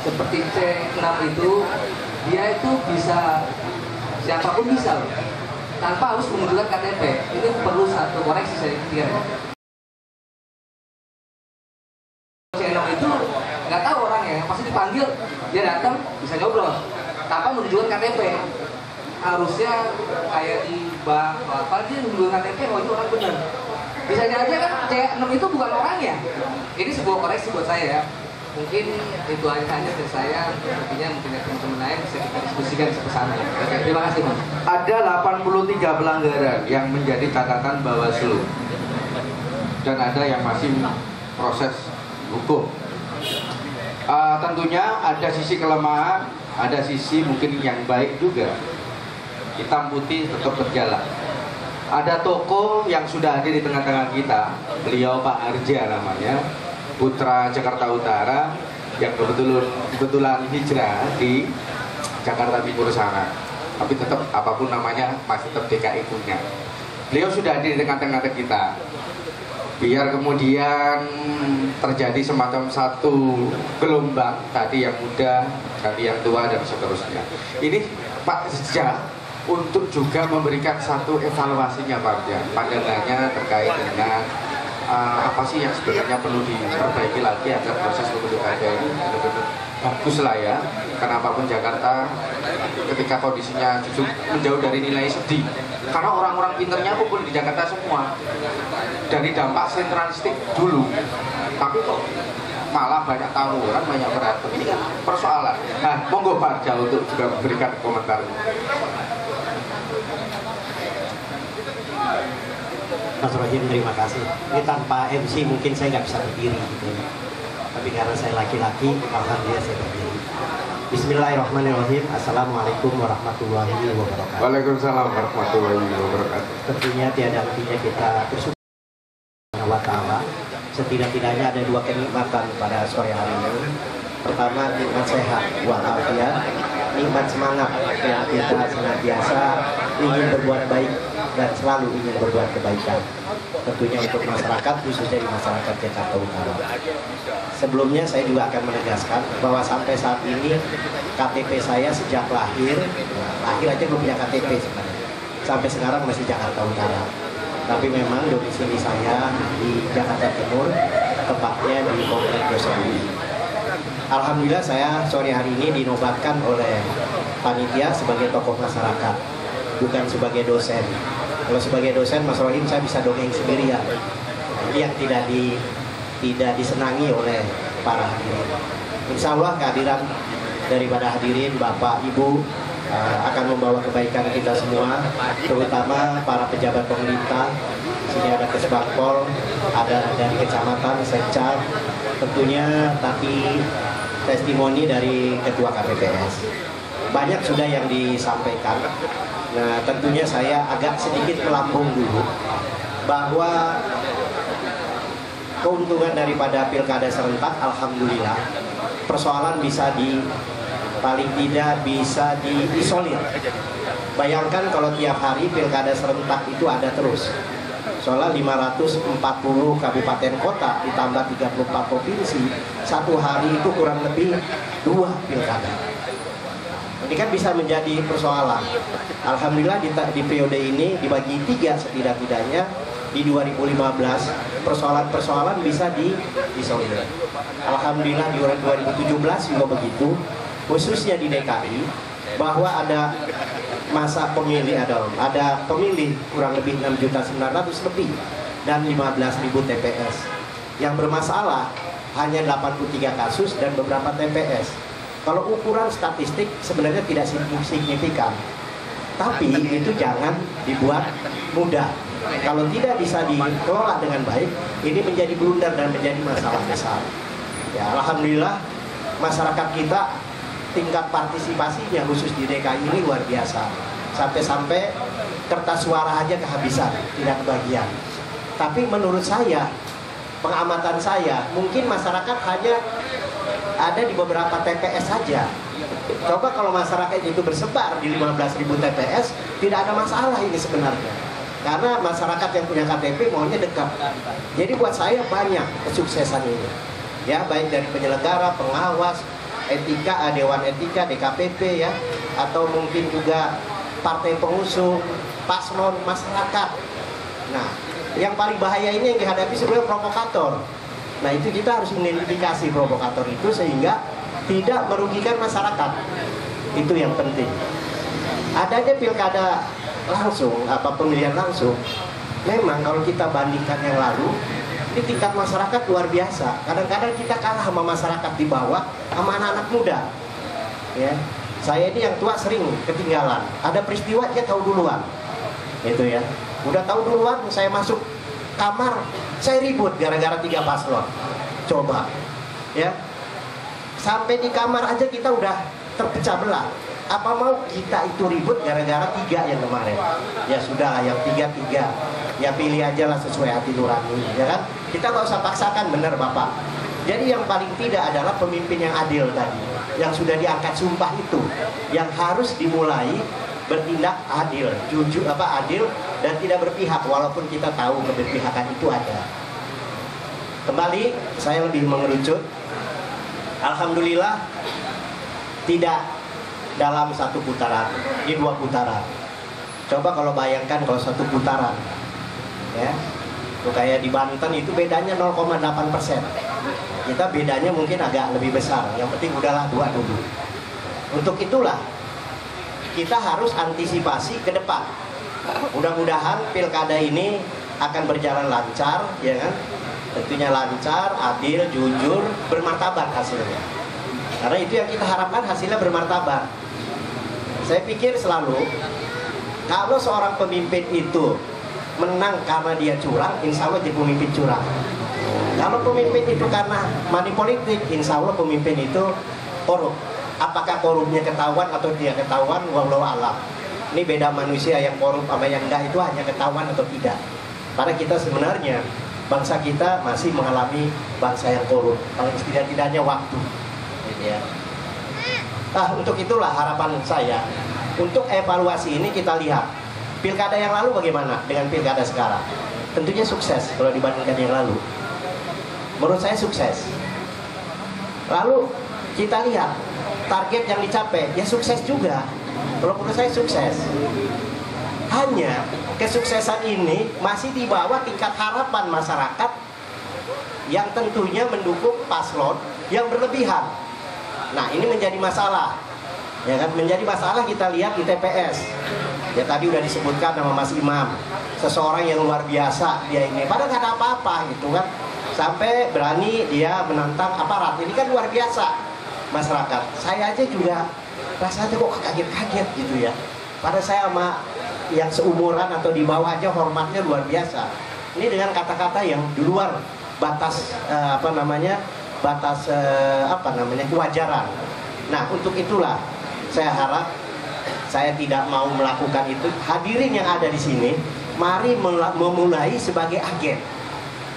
seperti C6 itu, dia itu bisa, siapapun bisa loh, tanpa harus menunjukkan KTP. Ini perlu satu koreksi saya pikir. C6 itu nggak tahu orangnya, pasti dipanggil, dia datang bisa ngobrol, tanpa menunjukkan KTP. Harusnya kayak di bank atau apa, dia menunjukkan KTP, oh ini orang benar. Bisa aja kan C6 itu bukan orangnya. Ini sebuah koreksi buat saya ya. Mungkin itu aja dari saya. Nantinya mungkin teman-teman lain bisa kita diskusikan sampai sana. Terima kasih Mas. Ada 83 pelanggaran yang menjadi catatan Bawaslu dan ada yang masih proses hukum. Tentunya ada sisi kelemahan, ada sisi mungkin yang baik juga. Hitam putih tetap berjalan. Ada tokoh yang sudah hadir di tengah-tengah kita, beliau Pak Harja namanya, putra Jakarta Utara yang kebetulan hijrah di Jakarta Timur sana. Tapi tetap apapun namanya masih tetap DKI punya. Beliau sudah hadir di tengah-tengah kita. Biar kemudian terjadi semacam satu gelombang, tadi yang muda, tadi yang tua dan seterusnya. Ini Pak Harja untuk juga memberikan satu evaluasinya Pak Harja, pandangannya terkait dengan apa sih yang sebenarnya perlu diperbaiki lagi agar proses pemilu kada ini benar-benar bagus lah ya. Kenapa pun Jakarta ketika kondisinya justru menjauh dari nilai sedih, karena orang-orang pinternya kumpul di Jakarta semua dari dampak sentralistik dulu, tapi kok malah banyak tawuran, banyak berantem. Ini kan persoalan. Nah, monggo Pak Arja untuk juga memberikan komentar. Mas Rohim, terima kasih. Ini tanpa MC mungkin saya nggak bisa berdiri gitu ya. Tapi karena saya laki-laki, alhamdulillah saya berdiri. Bismillahirrahmanirrahim. Assalamualaikum warahmatullahi wabarakatuh. Waalaikumsalam warahmatullahi wabarakatuh. Tentunya tiada hentinya kita bersyukur kepada Allah. Setidak-tidaknya ada dua kenikmatan pada sore hari ini. Pertama, nikmat sehat walafiat, nikmat semangat yang kita senantiasa ingin berbuat baik dan selalu ingin berbuat kebaikan. Tentunya untuk masyarakat, khususnya di masyarakat Jakarta Utara. Sebelumnya saya juga akan menegaskan bahwa sampai saat ini KTP saya sejak lahir aja belum punya KTP sebenarnya. Sampai sekarang masih Jakarta Utara. Tapi memang domisili saya di Jakarta Timur, tepatnya di Komplek Dosen. Alhamdulillah saya sore hari ini dinobatkan oleh panitia sebagai tokoh masyarakat, bukan sebagai dosen. Kalau sebagai dosen, Mas Rohim, saya bisa dongeng sendirian. Ini yang tidak disenangi oleh para hadirin. Insya Allah kehadiran daripada hadirin Bapak Ibu akan membawa kebaikan kita semua, terutama para pejabat pemerintah. Sini ada Kesbangpol, ada dari kecamatan, Sekcap, tentunya tapi testimoni dari Ketua KPPS. Banyak sudah yang disampaikan. Nah, tentunya saya agak sedikit melambung dulu bahwa keuntungan daripada pilkada serentak, alhamdulillah, persoalan paling tidak bisa diisolir. Bayangkan kalau tiap hari pilkada serentak itu ada terus. Soalnya 540 kabupaten kota ditambah 34 provinsi, satu hari itu kurang lebih 2 pilkada. Ini kan bisa menjadi persoalan. Alhamdulillah di periode ini dibagi 3 setidak-tidaknya di 2015 persoalan-persoalan bisa diisolir. Alhamdulillah di 2017 juga begitu, khususnya di DKI, bahwa ada masa pemilih ada pemilih kurang lebih 6.900.000 lebih dan 15.000 TPS. Yang bermasalah hanya 83 kasus dan beberapa TPS. Kalau ukuran statistik sebenarnya tidak signifikan, tapi itu jangan dibuat mudah. Kalau tidak bisa dikelola dengan baik, ini menjadi blunder dan menjadi masalah besar. Ya, alhamdulillah masyarakat kita tingkat partisipasinya khusus di DKI ini luar biasa. Sampai-sampai kertas suara aja kehabisan, tidak kebagian. Tapi menurut saya, pengamatan saya, mungkin masyarakat hanya ada di beberapa TPS saja. Coba kalau masyarakat itu bersebar di 15.000 TPS, tidak ada masalah ini sebenarnya. Karena masyarakat yang punya KTP maunya dekat. Jadi buat saya banyak kesuksesan ini. Ya, baik dari penyelenggara, pengawas, etika, Dewan Etika, DKPP ya, atau mungkin juga partai pengusung, paslon, masyarakat. Nah, yang paling bahaya ini yang dihadapi sebenarnya provokator. Nah, itu kita harus mengidentifikasi provokator itu sehingga tidak merugikan masyarakat. Itu yang penting. Adanya pilkada langsung, pemilihan langsung, memang kalau kita bandingkan yang lalu, ini tingkat masyarakat luar biasa. Kadang-kadang kita kalah sama masyarakat di bawah, sama anak-anak muda. Ya, saya ini yang tua sering ketinggalan. Ada peristiwa dia tahu duluan, itu ya. Udah tahu duluan, saya masuk kamar, saya ribut gara-gara 3 paslon. Coba, ya. Sampai di kamar aja kita udah terpecah belah. Apa mau kita itu ribut gara-gara 3 yang kemarin? Ya sudah, yang 3. Ya pilih aja lah sesuai hati nurani, ya kan? Kita nggak usah paksakan, bener Bapak. Jadi yang paling tidak adalah pemimpin yang adil tadi, yang sudah diangkat sumpah itu, yang harus dimulai bertindak adil, jujur adil dan tidak berpihak, walaupun kita tahu keberpihakan itu ada. Kembali saya lebih mengerucut. Alhamdulillah tidak dalam 1 putaran, di 2 putaran. Coba kalau bayangkan kalau 1 putaran, ya Tuh kayak di Banten itu bedanya 0,8%. Kita bedanya mungkin agak lebih besar. Yang penting udahlah 2 dulu. Untuk itulah kita harus antisipasi ke depan. Mudah-mudahan pilkada ini akan berjalan lancar, ya kan? Tentunya lancar, adil, jujur, bermartabat hasilnya. Karena itu yang kita harapkan, hasilnya bermartabat. Saya pikir selalu kalau seorang pemimpin itu menang karena dia curang, insya Allah jadi pemimpin curang. Kalau pemimpin itu karena money politik, insya Allah pemimpin itu korup. Apakah korupnya ketahuan atau tidak ketahuan, wallahu alam. Ini beda manusia yang korup sama yang enggak, itu hanya ketahuan atau tidak. Karena kita sebenarnya bangsa kita masih mengalami bangsa yang korup, paling tidak-tidaknya waktu. Gitu ya. Nah, untuk itulah harapan saya. Untuk evaluasi ini kita lihat pilkada yang lalu bagaimana dengan pilkada sekarang. Tentunya sukses kalau dibandingkan yang lalu. Menurut saya sukses. Lalu kita lihat target yang dicapai, ya sukses juga. Kalau menurut saya sukses. Hanya kesuksesan ini masih di bawah tingkat harapan masyarakat yang tentunya mendukung paslon yang berlebihan. Nah, ini menjadi masalah. Ya kan, menjadi masalah kita lihat di TPS. Ya tadi udah disebutkan nama Mas Imam, seseorang yang luar biasa dia ini. Padahal nggak ada apa-apa gitu kan. Sampai berani dia menantang aparat. Ini kan luar biasa masyarakat. Saya aja juga rasanya kok kaget-kaget gitu ya. Padahal saya sama yang seumuran atau di bawah aja hormatnya luar biasa. Ini dengan kata-kata yang di luar batas kewajaran. Nah, untuk itulah saya harap saya tidak mau melakukan itu. Hadirin yang ada di sini, mari memulai sebagai agen.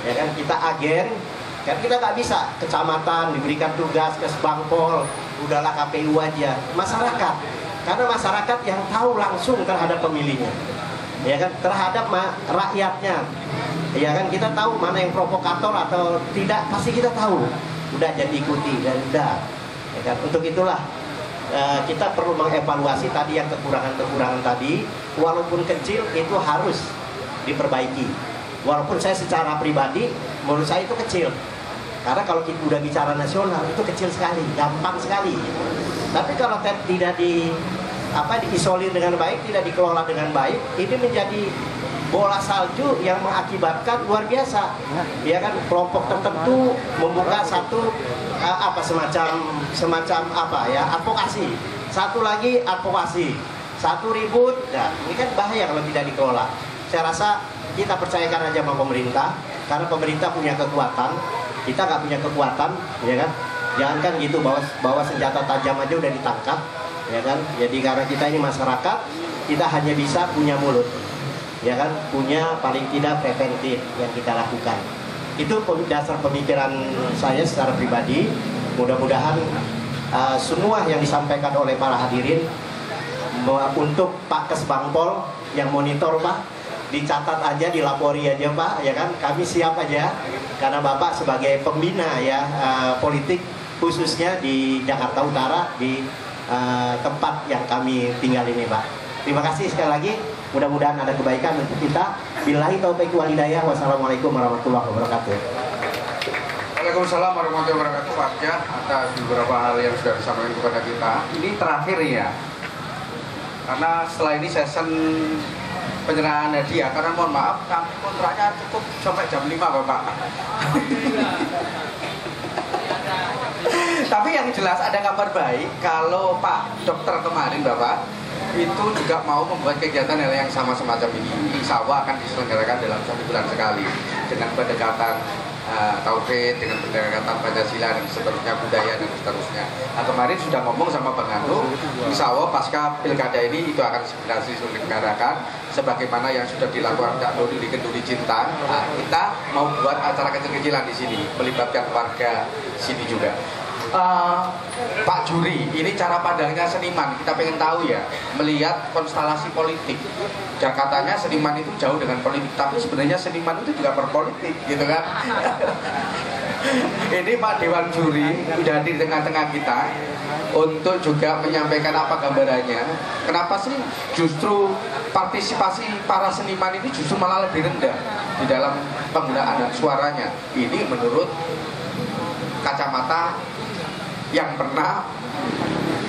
Ya kan, kita agen, kan kita nggak bisa kecamatan diberikan tugas ke Kesbangpol, udahlah KPU aja. Masyarakat, karena masyarakat yang tahu langsung terhadap pemilihnya, ya kan, terhadap rakyatnya. Ya kan, kita tahu mana yang provokator atau tidak, pasti kita tahu. Udah jadi ikuti dan udah. Ya kan, untuk itulah kita perlu mengevaluasi tadi yang kekurangan-kekurangan tadi, walaupun kecil itu harus diperbaiki. Walaupun saya secara pribadi menurut saya itu kecil, karena kalau kita udah bicara nasional itu kecil sekali, gampang sekali. Tapi kalau tidak diisolir dengan baik, tidak dikelola dengan baik, ini menjadi bola salju yang mengakibatkan luar biasa. Ya kan, kelompok tertentu membuka satu semacam advokasi, satu lagi advokasi, satu ribut. Nah, ini kan bahaya kalau tidak dikelola. Saya rasa kita percayakan aja sama pemerintah, karena pemerintah punya kekuatan, kita nggak punya kekuatan, ya kan. Jangankan gitu, bawa senjata tajam aja udah ditangkap, ya kan. Jadi karena kita ini masyarakat, kita hanya bisa punya mulut, ya kan, punya paling tidak preventif yang kita lakukan. Itu dasar pemikiran saya secara pribadi. Mudah-mudahan semua yang disampaikan oleh para hadirin, untuk Pak Kesbangpol yang monitor, Pak, dicatat aja, dilapori aja, Pak, ya kan. Kami siap aja, karena Bapak sebagai pembina ya politik, khususnya di Jakarta Utara, di tempat yang kami tinggal ini, Pak. Terima kasih sekali lagi. Mudah-mudahan ada kebaikan untuk kita. Billahi taufiq wal hidayah. Wassalamualaikum warahmatullahi wabarakatuh. Waalaikumsalam warahmatullahi wabarakatuh. Pak ya, atas beberapa hal yang sudah disampaikan kepada kita. Ini terakhir ya, karena setelah ini session penyerahan hadiah. Karena mohon maaf, kontraknya cukup sampai jam 5, Bapak. Tapi yang jelas ada kabar baik, kalau Pak Dokter kemarin, Bapak, itu juga mau membuat kegiatan yang sama semacam ini. Insya Allah akan diselenggarakan dalam 1 bulan sekali, dengan pendekatan tauhid, dengan pendekatan Pancasila dan seterusnya, budaya dan seterusnya. Nah, kemarin sudah ngomong sama Bang Anu, insya Allah pasca pilkada ini itu akan segera diselenggarakan sebagaimana yang sudah dilakukan Cak Nuri di Kenduri Cinta. Nah, kita mau buat acara kecil-kecilan di sini, melibatkan warga sini juga. Pak Juri, ini cara pandangnya seniman, kita pengen tahu ya, melihat konstelasi politik. Katanya seniman itu jauh dengan politik, tapi sebenarnya seniman itu juga berpolitik, gitu kan? Ini Pak Dewan Juri sudah di tengah-tengah kita untuk juga menyampaikan apa gambarannya. Kenapa sih justru partisipasi para seniman ini justru malah lebih rendah di dalam penggunaan hak suaranya? Ini menurut kacamata yang pernah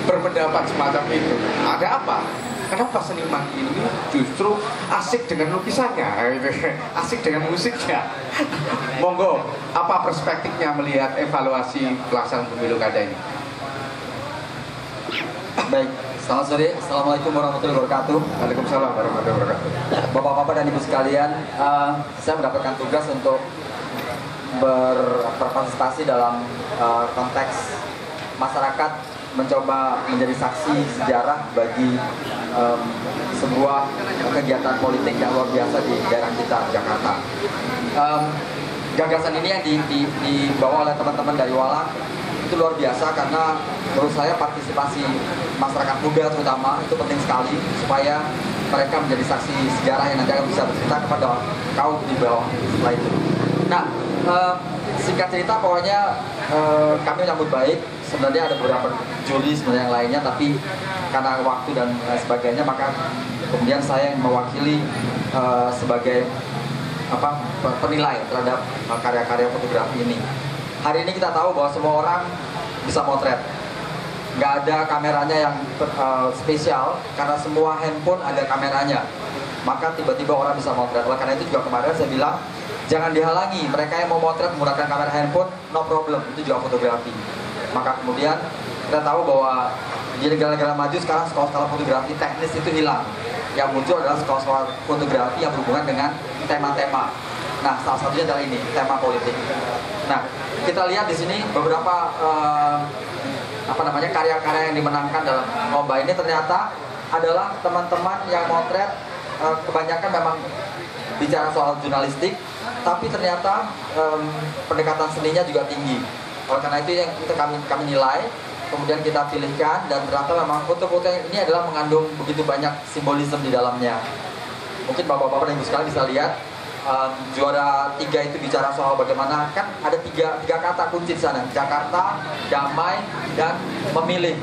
berpendapat semacam itu. Ada apa? Kenapa seniman ini justru asik dengan lukisannya, asik dengan musiknya? Monggo, apa perspektifnya melihat evaluasi pelaksanaan pemilu kada ini? Baik, selamat sore. Assalamualaikum warahmatullahi wabarakatuh. Waalaikumsalam warahmatullahi wabarakatuh. Bapak-bapak dan ibu sekalian, saya mendapatkan tugas untuk berpartisipasi dalam konteks masyarakat mencoba menjadi saksi sejarah bagi sebuah kegiatan politik yang luar biasa di daerah kita, Jakarta. Gagasan ini yang dibawa oleh teman-teman dari Walang itu luar biasa karena menurut saya partisipasi masyarakat muda terutama itu penting sekali supaya mereka menjadi saksi sejarah yang nanti akan bisa bercerita kepada kaum di bawah setelah itu. Nah, singkat cerita pokoknya kami menyambut baik. Sebenarnya ada beberapa juri sebenarnya yang lainnya, tapi karena waktu dan sebagainya maka kemudian saya yang mewakili sebagai penilai terhadap karya-karya fotografi ini. Hari ini kita tahu bahwa semua orang bisa motret, nggak ada kameranya yang spesial karena semua handphone ada kameranya. Maka tiba-tiba orang bisa motret. Oleh karena itu juga kemarin saya bilang jangan dihalangi, mereka yang mau motret menggunakan kamera handphone, no problem, itu juga fotografi. Maka kemudian kita tahu bahwa di negara-negara maju sekarang sekolah-sekolah fotografi teknis itu hilang. Yang muncul adalah sekolah-sekolah fotografi yang berhubungan dengan tema-tema. Nah, salah satunya adalah ini, tema politik. Nah, kita lihat di sini beberapa karya-karya yang dimenangkan dalam lomba ini ternyata adalah teman-teman yang motret kebanyakan memang bicara soal jurnalistik, tapi ternyata pendekatan seninya juga tinggi. Oleh karena itu yang kami nilai, kemudian kita pilihkan, dan ternyata memang foto-foto ini adalah mengandung begitu banyak simbolisme di dalamnya. Mungkin bapak-bapak dan ibu sekalian bisa lihat juara 3 itu bicara soal bagaimana, kan ada tiga kata kunci di sana: Jakarta, damai, dan memilih.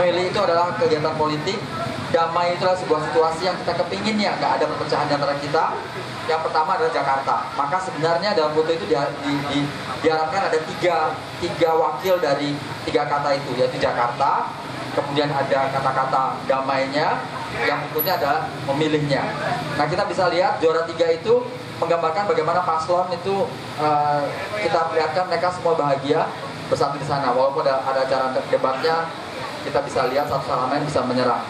Memilih itu adalah kegiatan politik. Damai itu adalah sebuah situasi yang kita kepingin ya, nggak ada perpecahan di antara kita. Yang pertama adalah Jakarta. Maka sebenarnya dalam foto itu diharapkan ada tiga wakil dari 3 kata itu, yaitu Jakarta, kemudian ada kata-kata damainya, yang berikutnya adalah memilihnya. Nah, kita bisa lihat juara 3 itu menggambarkan bagaimana paslon itu kita perlihatkan mereka semua bahagia bersatu di sana. Walaupun ada acara debatnya, kita bisa lihat satu sama lain bisa menyerang.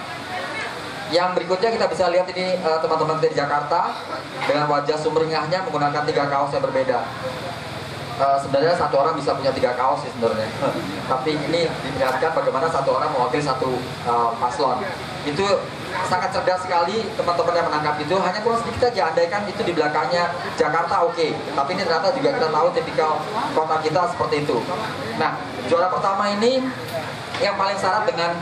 Yang berikutnya kita bisa lihat ini teman-teman kita di Jakarta dengan wajah sumringahnya menggunakan 3 kaos yang berbeda. Sebenarnya satu orang bisa punya 3 kaos sih sebenarnya. Tapi ini diperlihatkan bagaimana satu orang mewakili satu paslon. Itu sangat cerdas sekali teman-teman yang menangkap itu. Hanya kurang sedikit aja, andaikan itu di belakangnya Jakarta oke. Tapi ini ternyata juga kita tahu tipikal kota kita seperti itu. Nah, juara pertama ini yang paling syarat dengan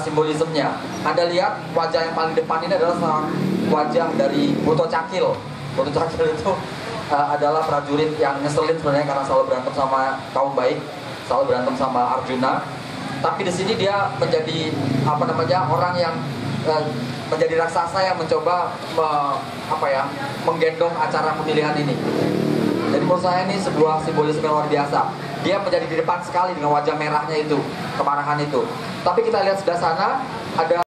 simbolismenya. Anda lihat wajah yang paling depan ini adalah wajah dari Buto Cakil. Buto Cakil itu adalah prajurit yang ngeselin sebenarnya karena selalu berantem sama kaum baik, selalu berantem sama Arjuna. Tapi di sini dia menjadi orang yang menjadi raksasa yang mencoba menggendong acara pemilihan ini. Jadi menurut saya ini sebuah simbolisme yang luar biasa. Dia menjadi di depan sekali dengan wajah merahnya itu, kemarahan itu. Tapi kita lihat sebelah sana ada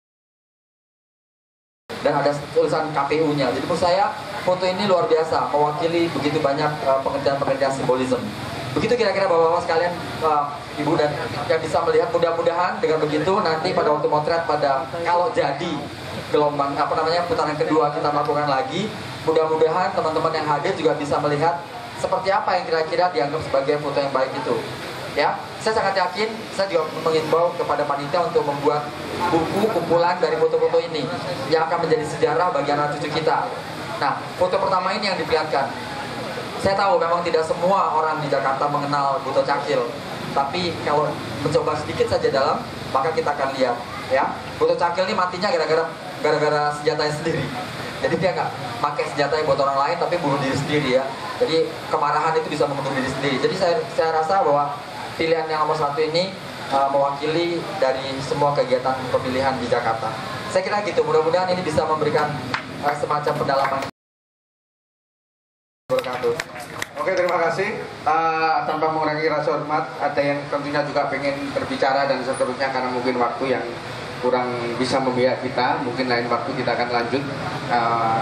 tulisan KPU-nya. Jadi menurut saya foto ini luar biasa, mewakili begitu banyak pengertian-pengertian simbolisme. Begitu kira-kira bapak-bapak sekalian, ibu dan yang bisa melihat, mudah-mudahan dengan begitu nanti pada waktu motret kalau jadi gelombang putaran kedua kita melakukan lagi, mudah-mudahan teman-teman yang hadir juga bisa melihat seperti apa yang kira-kira dianggap sebagai foto yang baik itu. Ya, saya sangat yakin, saya juga mengimbau kepada panitia untuk membuat buku kumpulan dari foto-foto ini yang akan menjadi sejarah bagi anak cucu kita. Nah, foto pertama ini yang diperlihatkan. Saya tahu memang tidak semua orang di Jakarta mengenal Buto Cakil, tapi kalau mencoba sedikit saja dalam, maka kita akan lihat. Ya, Buto Cakil ini matinya gara-gara gara-gara senjatanya sendiri. Jadi dia nggak pakai senjata buat orang lain, tapi bunuh diri sendiri ya. Jadi kemarahan itu bisa membunuh diri sendiri. Jadi saya rasa bahwa pilihan yang nomor 1 ini mewakili dari semua kegiatan pemilihan di Jakarta. Saya kira gitu. Mudah-mudahan ini bisa memberikan semacam pendalaman. Oke, terima kasih. Tanpa mengurangi rasa hormat, ada yang tentunya juga pengen berbicara dan seterusnya, karena mungkin waktu yang kurang bisa membiak kita. Mungkin lain waktu kita akan lanjut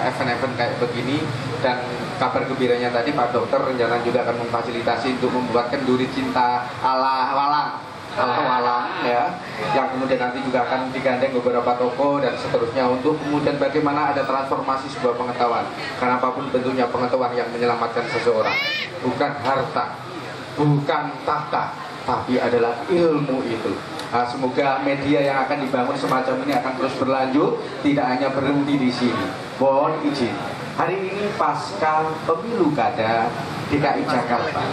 event-event kayak begini. Dan kabar gembiranya tadi Pak Dokter rencana juga akan memfasilitasi untuk membuatkan duri cinta ala walang ya, yang kemudian nanti juga akan digandeng beberapa toko dan seterusnya, untuk kemudian bagaimana ada transformasi sebuah pengetahuan. Karena apapun bentuknya pengetahuan yang menyelamatkan seseorang, bukan harta, bukan tahta, tapi adalah ilmu itu. Semoga media yang akan dibangun semacam ini akan terus berlanjut, tidak hanya berhenti di sini. Mohon izin, hari ini pasca pemilu kada DKI Jakarta,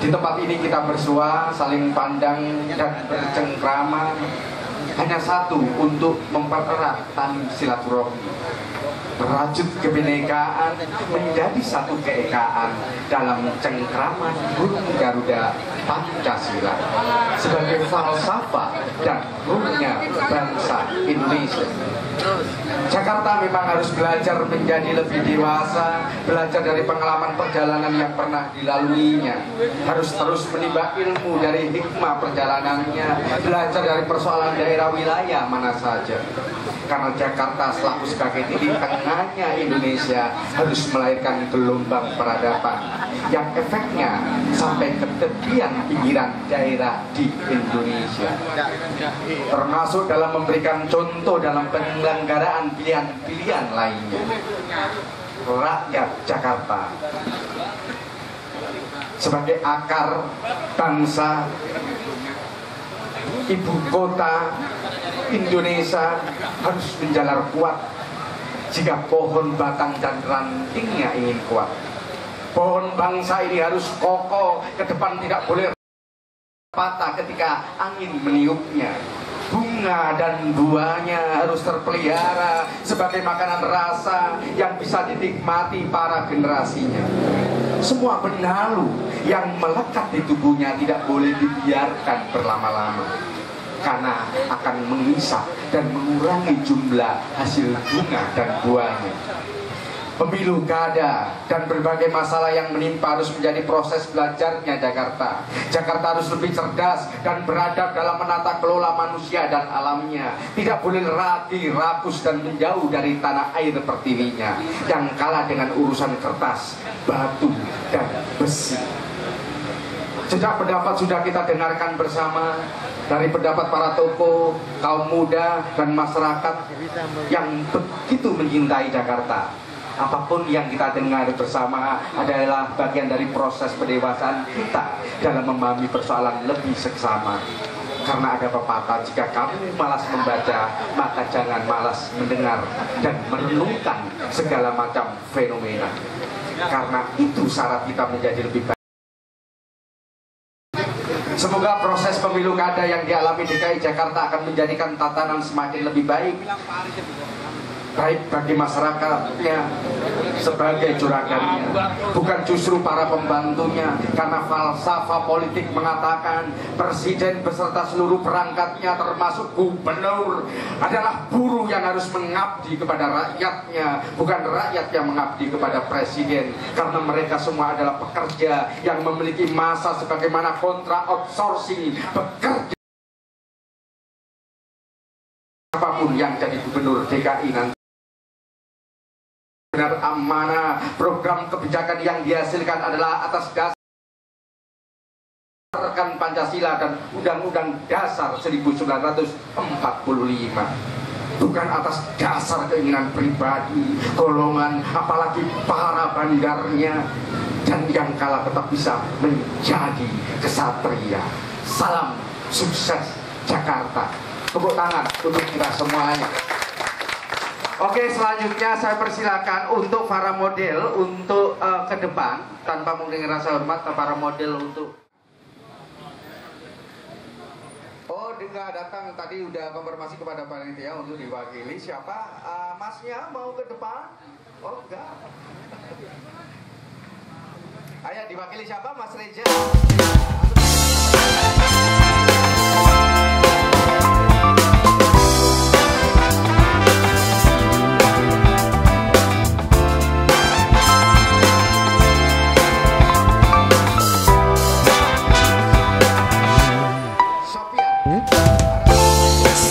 di tempat ini kita bersua, saling pandang dan bercengkrama, hanya satu, untuk mempererat tali silaturahmi, merajut kebinekaan menjadi satu keekaan dalam cengkraman burung Garuda Pancasila sebagai falsafah dan ruhnya bangsa Indonesia. Jakarta memang harus belajar menjadi lebih dewasa, belajar dari pengalaman perjalanan yang pernah dilaluinya, harus terus menimba ilmu dari hikmah perjalanannya, belajar dari persoalan daerah wilayah mana saja. Karena Jakarta selaku sebagai titik tengahnya Indonesia harus melahirkan gelombang peradaban yang efeknya sampai ke tepian pinggiran daerah di Indonesia, termasuk dalam memberikan contoh dalam penyelenggaraan pilihan-pilihan lainnya. Rakyat Jakarta sebagai akar bangsa, ibu kota Indonesia harus menjalar kuat. Jika pohon batang dan rantingnya ingin kuat, pohon bangsa ini harus kokoh ke depan, tidak boleh patah ketika angin meniupnya. Bunga dan buahnya harus terpelihara sebagai makanan rasa yang bisa dinikmati para generasinya. Semua benalu yang melekat di tubuhnya tidak boleh dibiarkan berlama-lama, karena akan mengisap dan mengurangi jumlah hasil bunga dan buahnya. Pemilu kada dan berbagai masalah yang menimpa harus menjadi proses belajarnya Jakarta. Jakarta harus lebih cerdas dan beradab dalam menata kelola manusia dan alamnya. Tidak boleh rapi, rakus dan menjauh dari tanah air pertiwinya yang kalah dengan urusan kertas, batu, dan besi. Jejak pendapat sudah kita dengarkan bersama, dari pendapat para tokoh, kaum muda, dan masyarakat yang begitu mencintai Jakarta. Apapun yang kita dengar bersama adalah bagian dari proses pendewasaan kita dalam memahami persoalan lebih seksama. Karena ada pepatah, jika kamu malas membaca, maka jangan malas mendengar dan merenungkan segala macam fenomena. Karena itu syarat kita menjadi lebih baik. Semoga proses pemilu kada yang dialami DKI Jakarta akan menjadikan tatanan semakin lebih baik bagi masyarakatnya sebagai juragannya, bukan justru para pembantunya. Karena falsafah politik mengatakan presiden beserta seluruh perangkatnya termasuk gubernur adalah buruh yang harus mengabdi kepada rakyatnya, bukan rakyat yang mengabdi kepada presiden. Karena mereka semua adalah pekerja yang memiliki masa sebagaimana kontrak outsourcing bekerja. Apapun yang jadi gubernur DKI nanti benar amanah, program kebijakan yang dihasilkan adalah atas dasar Pancasila dan Undang-Undang Dasar 1945, bukan atas dasar keinginan pribadi, golongan, apalagi para bandarnya, dan yang kalah tetap bisa menjadi kesatria. Salam sukses Jakarta. Tepuk tangan untuk kita semuanya. Oke, selanjutnya saya persilakan untuk para model untuk ke depan, tanpa mengurangi rasa hormat, para model untuk nggak datang, tadi udah konfirmasi kepada panitia untuk diwakili siapa? Masnya mau ke depan? Oh enggak. Ayo diwakili siapa? Mas Reza.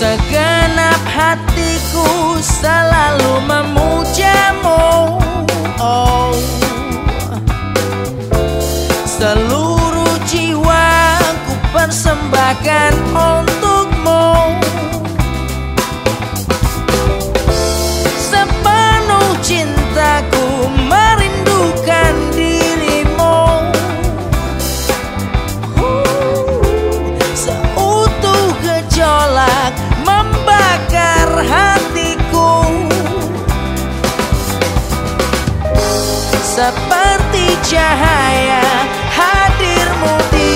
Segenap hatiku selalu memujamu, oh. Seluruh jiwaku persembahkan untukmu. Sepenuh cintaku merindukan dirimu. Seutuh gejolak membakar hatiku, seperti cahaya hadirmu di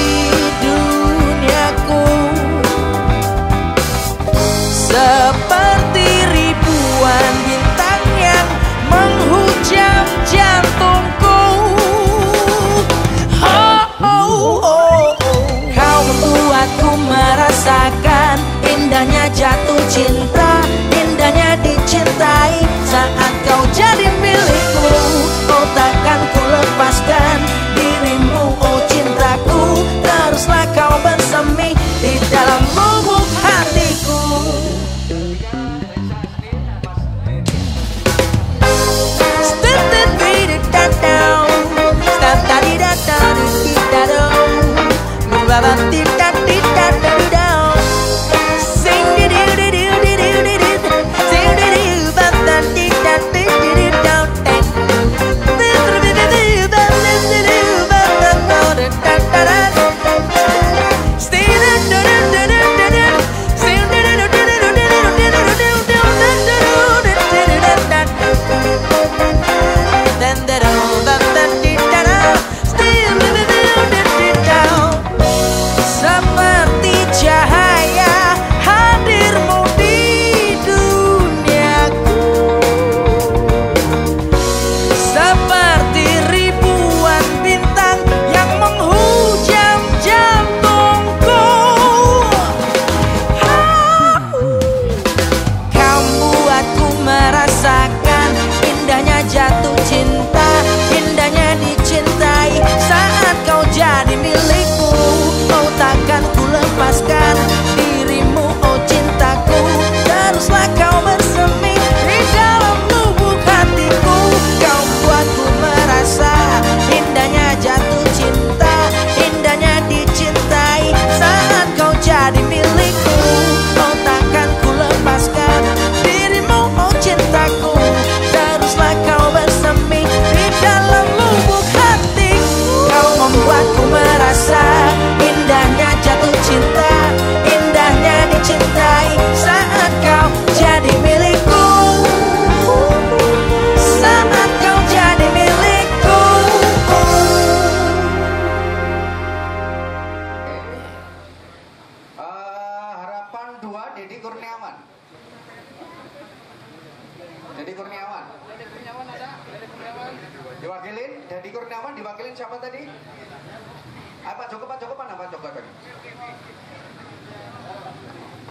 duniaku, seperti ribuan bintang yang menghujam jantungku. Oh, oh, oh, oh. Kau membuatku merasakan indahnya jatuh cinta, indahnya dicintai saat kau jadi milikku. Oh takkan ku lepaskan dirimu, oh cintaku. Teruslah kau bersemi di dalam lubuk hatiku. Seperti cahaya hadirmu di duniaku, seperti ribuan bintang yang menghujam jantungku. Kau buatku merasakan indahnya jatuh cinta, indahnya dicintai saat kau jadi milikku. Oh takkan ku lepaskan dirimu, oh cintaku. Teruslah kau bersemi di dalam lubuk hatiku. Kau buatku merasa indahnya jatuh cinta, indahnya dicintai saat kau jadi milikku. Oh takkan ku lepaskan dirimu, oh cintaku. Teruslah kau bersemi di dalam lubuk hatiku. Kau membuatku merasa indahnya jatuh cinta, indahnya dicintai saat kau jadi milikku, saat kau jadi milikku. Harapan 2 Deddy Kurniawan. Deddy Kurniawan. Diwakilin Deddy Kurniawan, diwakilin siapa tadi? Pak Joko mana Pak Joko tadi?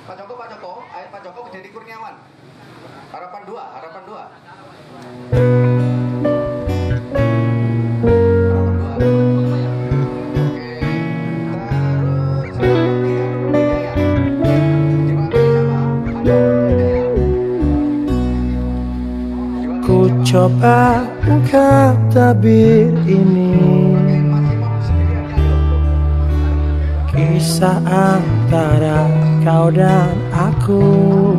Pak Joko, Deddy Kurniawan. Harapan 2, harapan 2. Ku coba angkat tabir ini, kisah antara kau dan aku,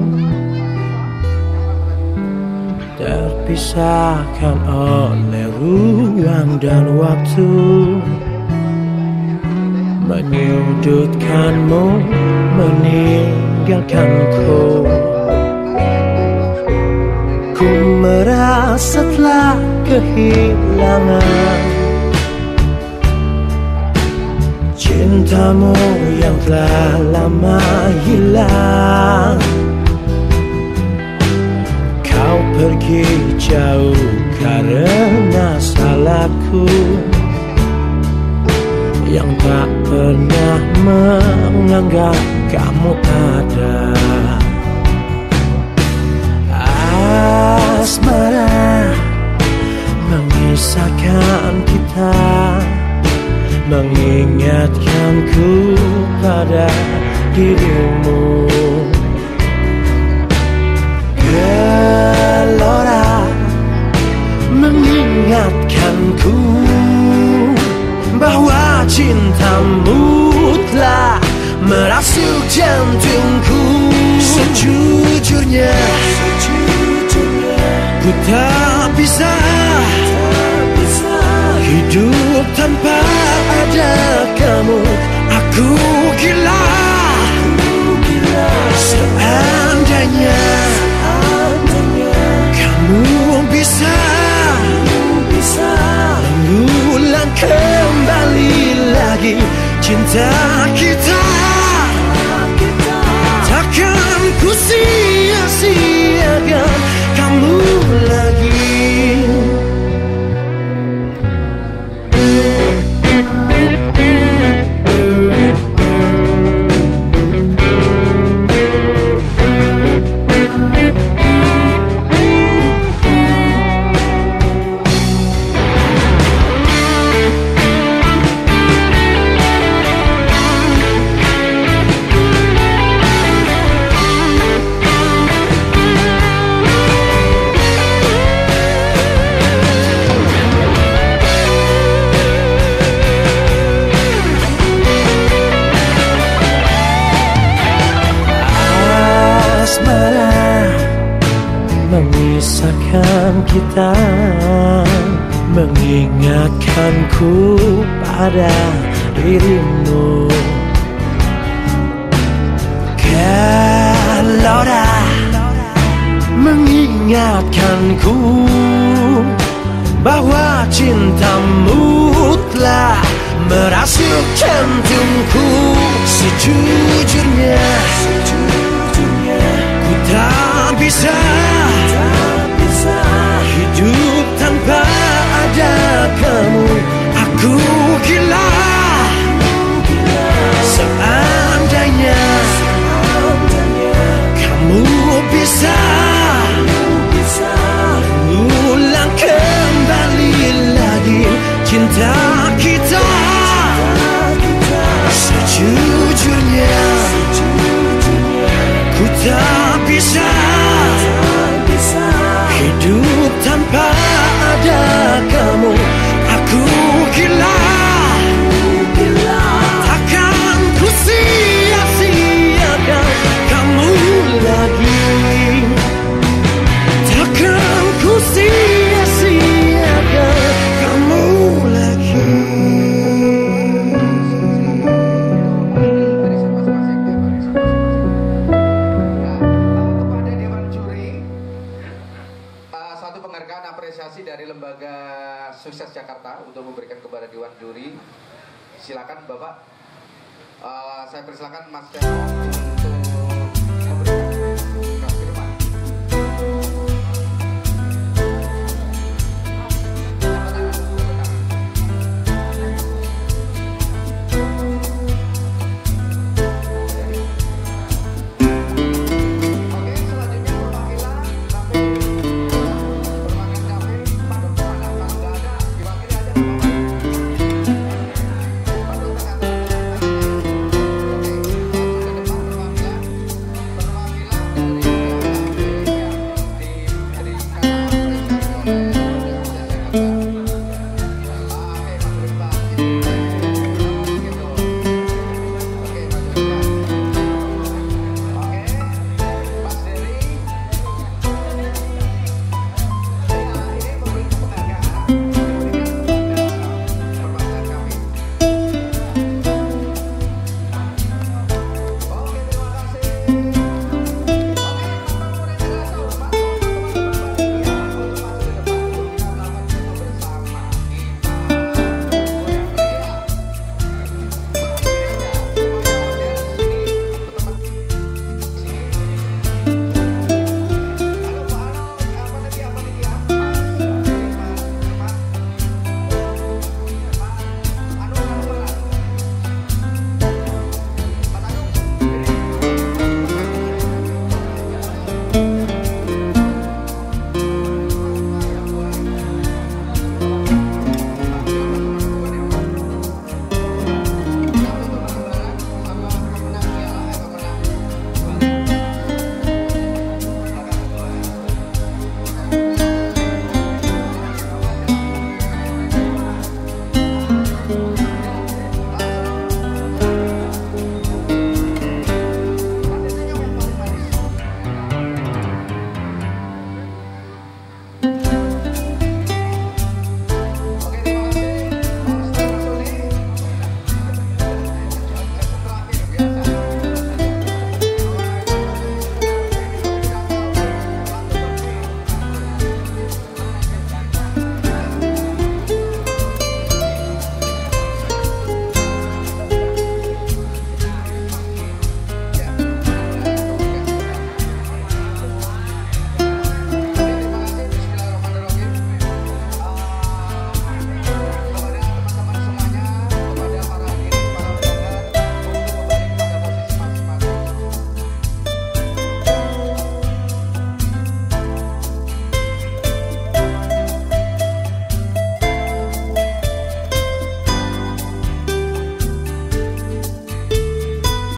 terpisahkan oleh ruang dan waktu, menyudutkanmu, meninggalkanku. Ku merasa telah kehilangan cinta cintamu yang telah lama hilang. Kau pergi jauh karena salahku yang tak pernah menganggap kamu ada. Asmara mengisahkan kita, mengingatkanku pada dirimu. Gelora mengingatkanku bahwa cintamu telah merasuk jantungku. Sejujurnya ku tak bisa hidup tanpa ada kamu. Aku gila seandainya kamu bisa mengulang kembali lagi cinta kita. Takkan ku sia-siakan kamu lagi. Memisahkan kita, mengingatkanku pada dirimu. Gelora mengingatkanku bahwa cintamu telah merasuk jantungku. Sejujurnya ku tak bisa hidup tanpa ada kamu. Aku gila seandainya kamu bisa mengulang kembali lagi cinta kita. Sejujurnya ku tak bisa hidup tanpa ada kamu. Aku gila, takkan ku sia-siakan kamu lagi. Takkan ku sia-siakan kamu lagi. Apresiasi dari Lembaga Sukses Jakarta untuk memberikan kepada Dewan Juri. Silakan Bapak. Saya persilakan Mas Tero.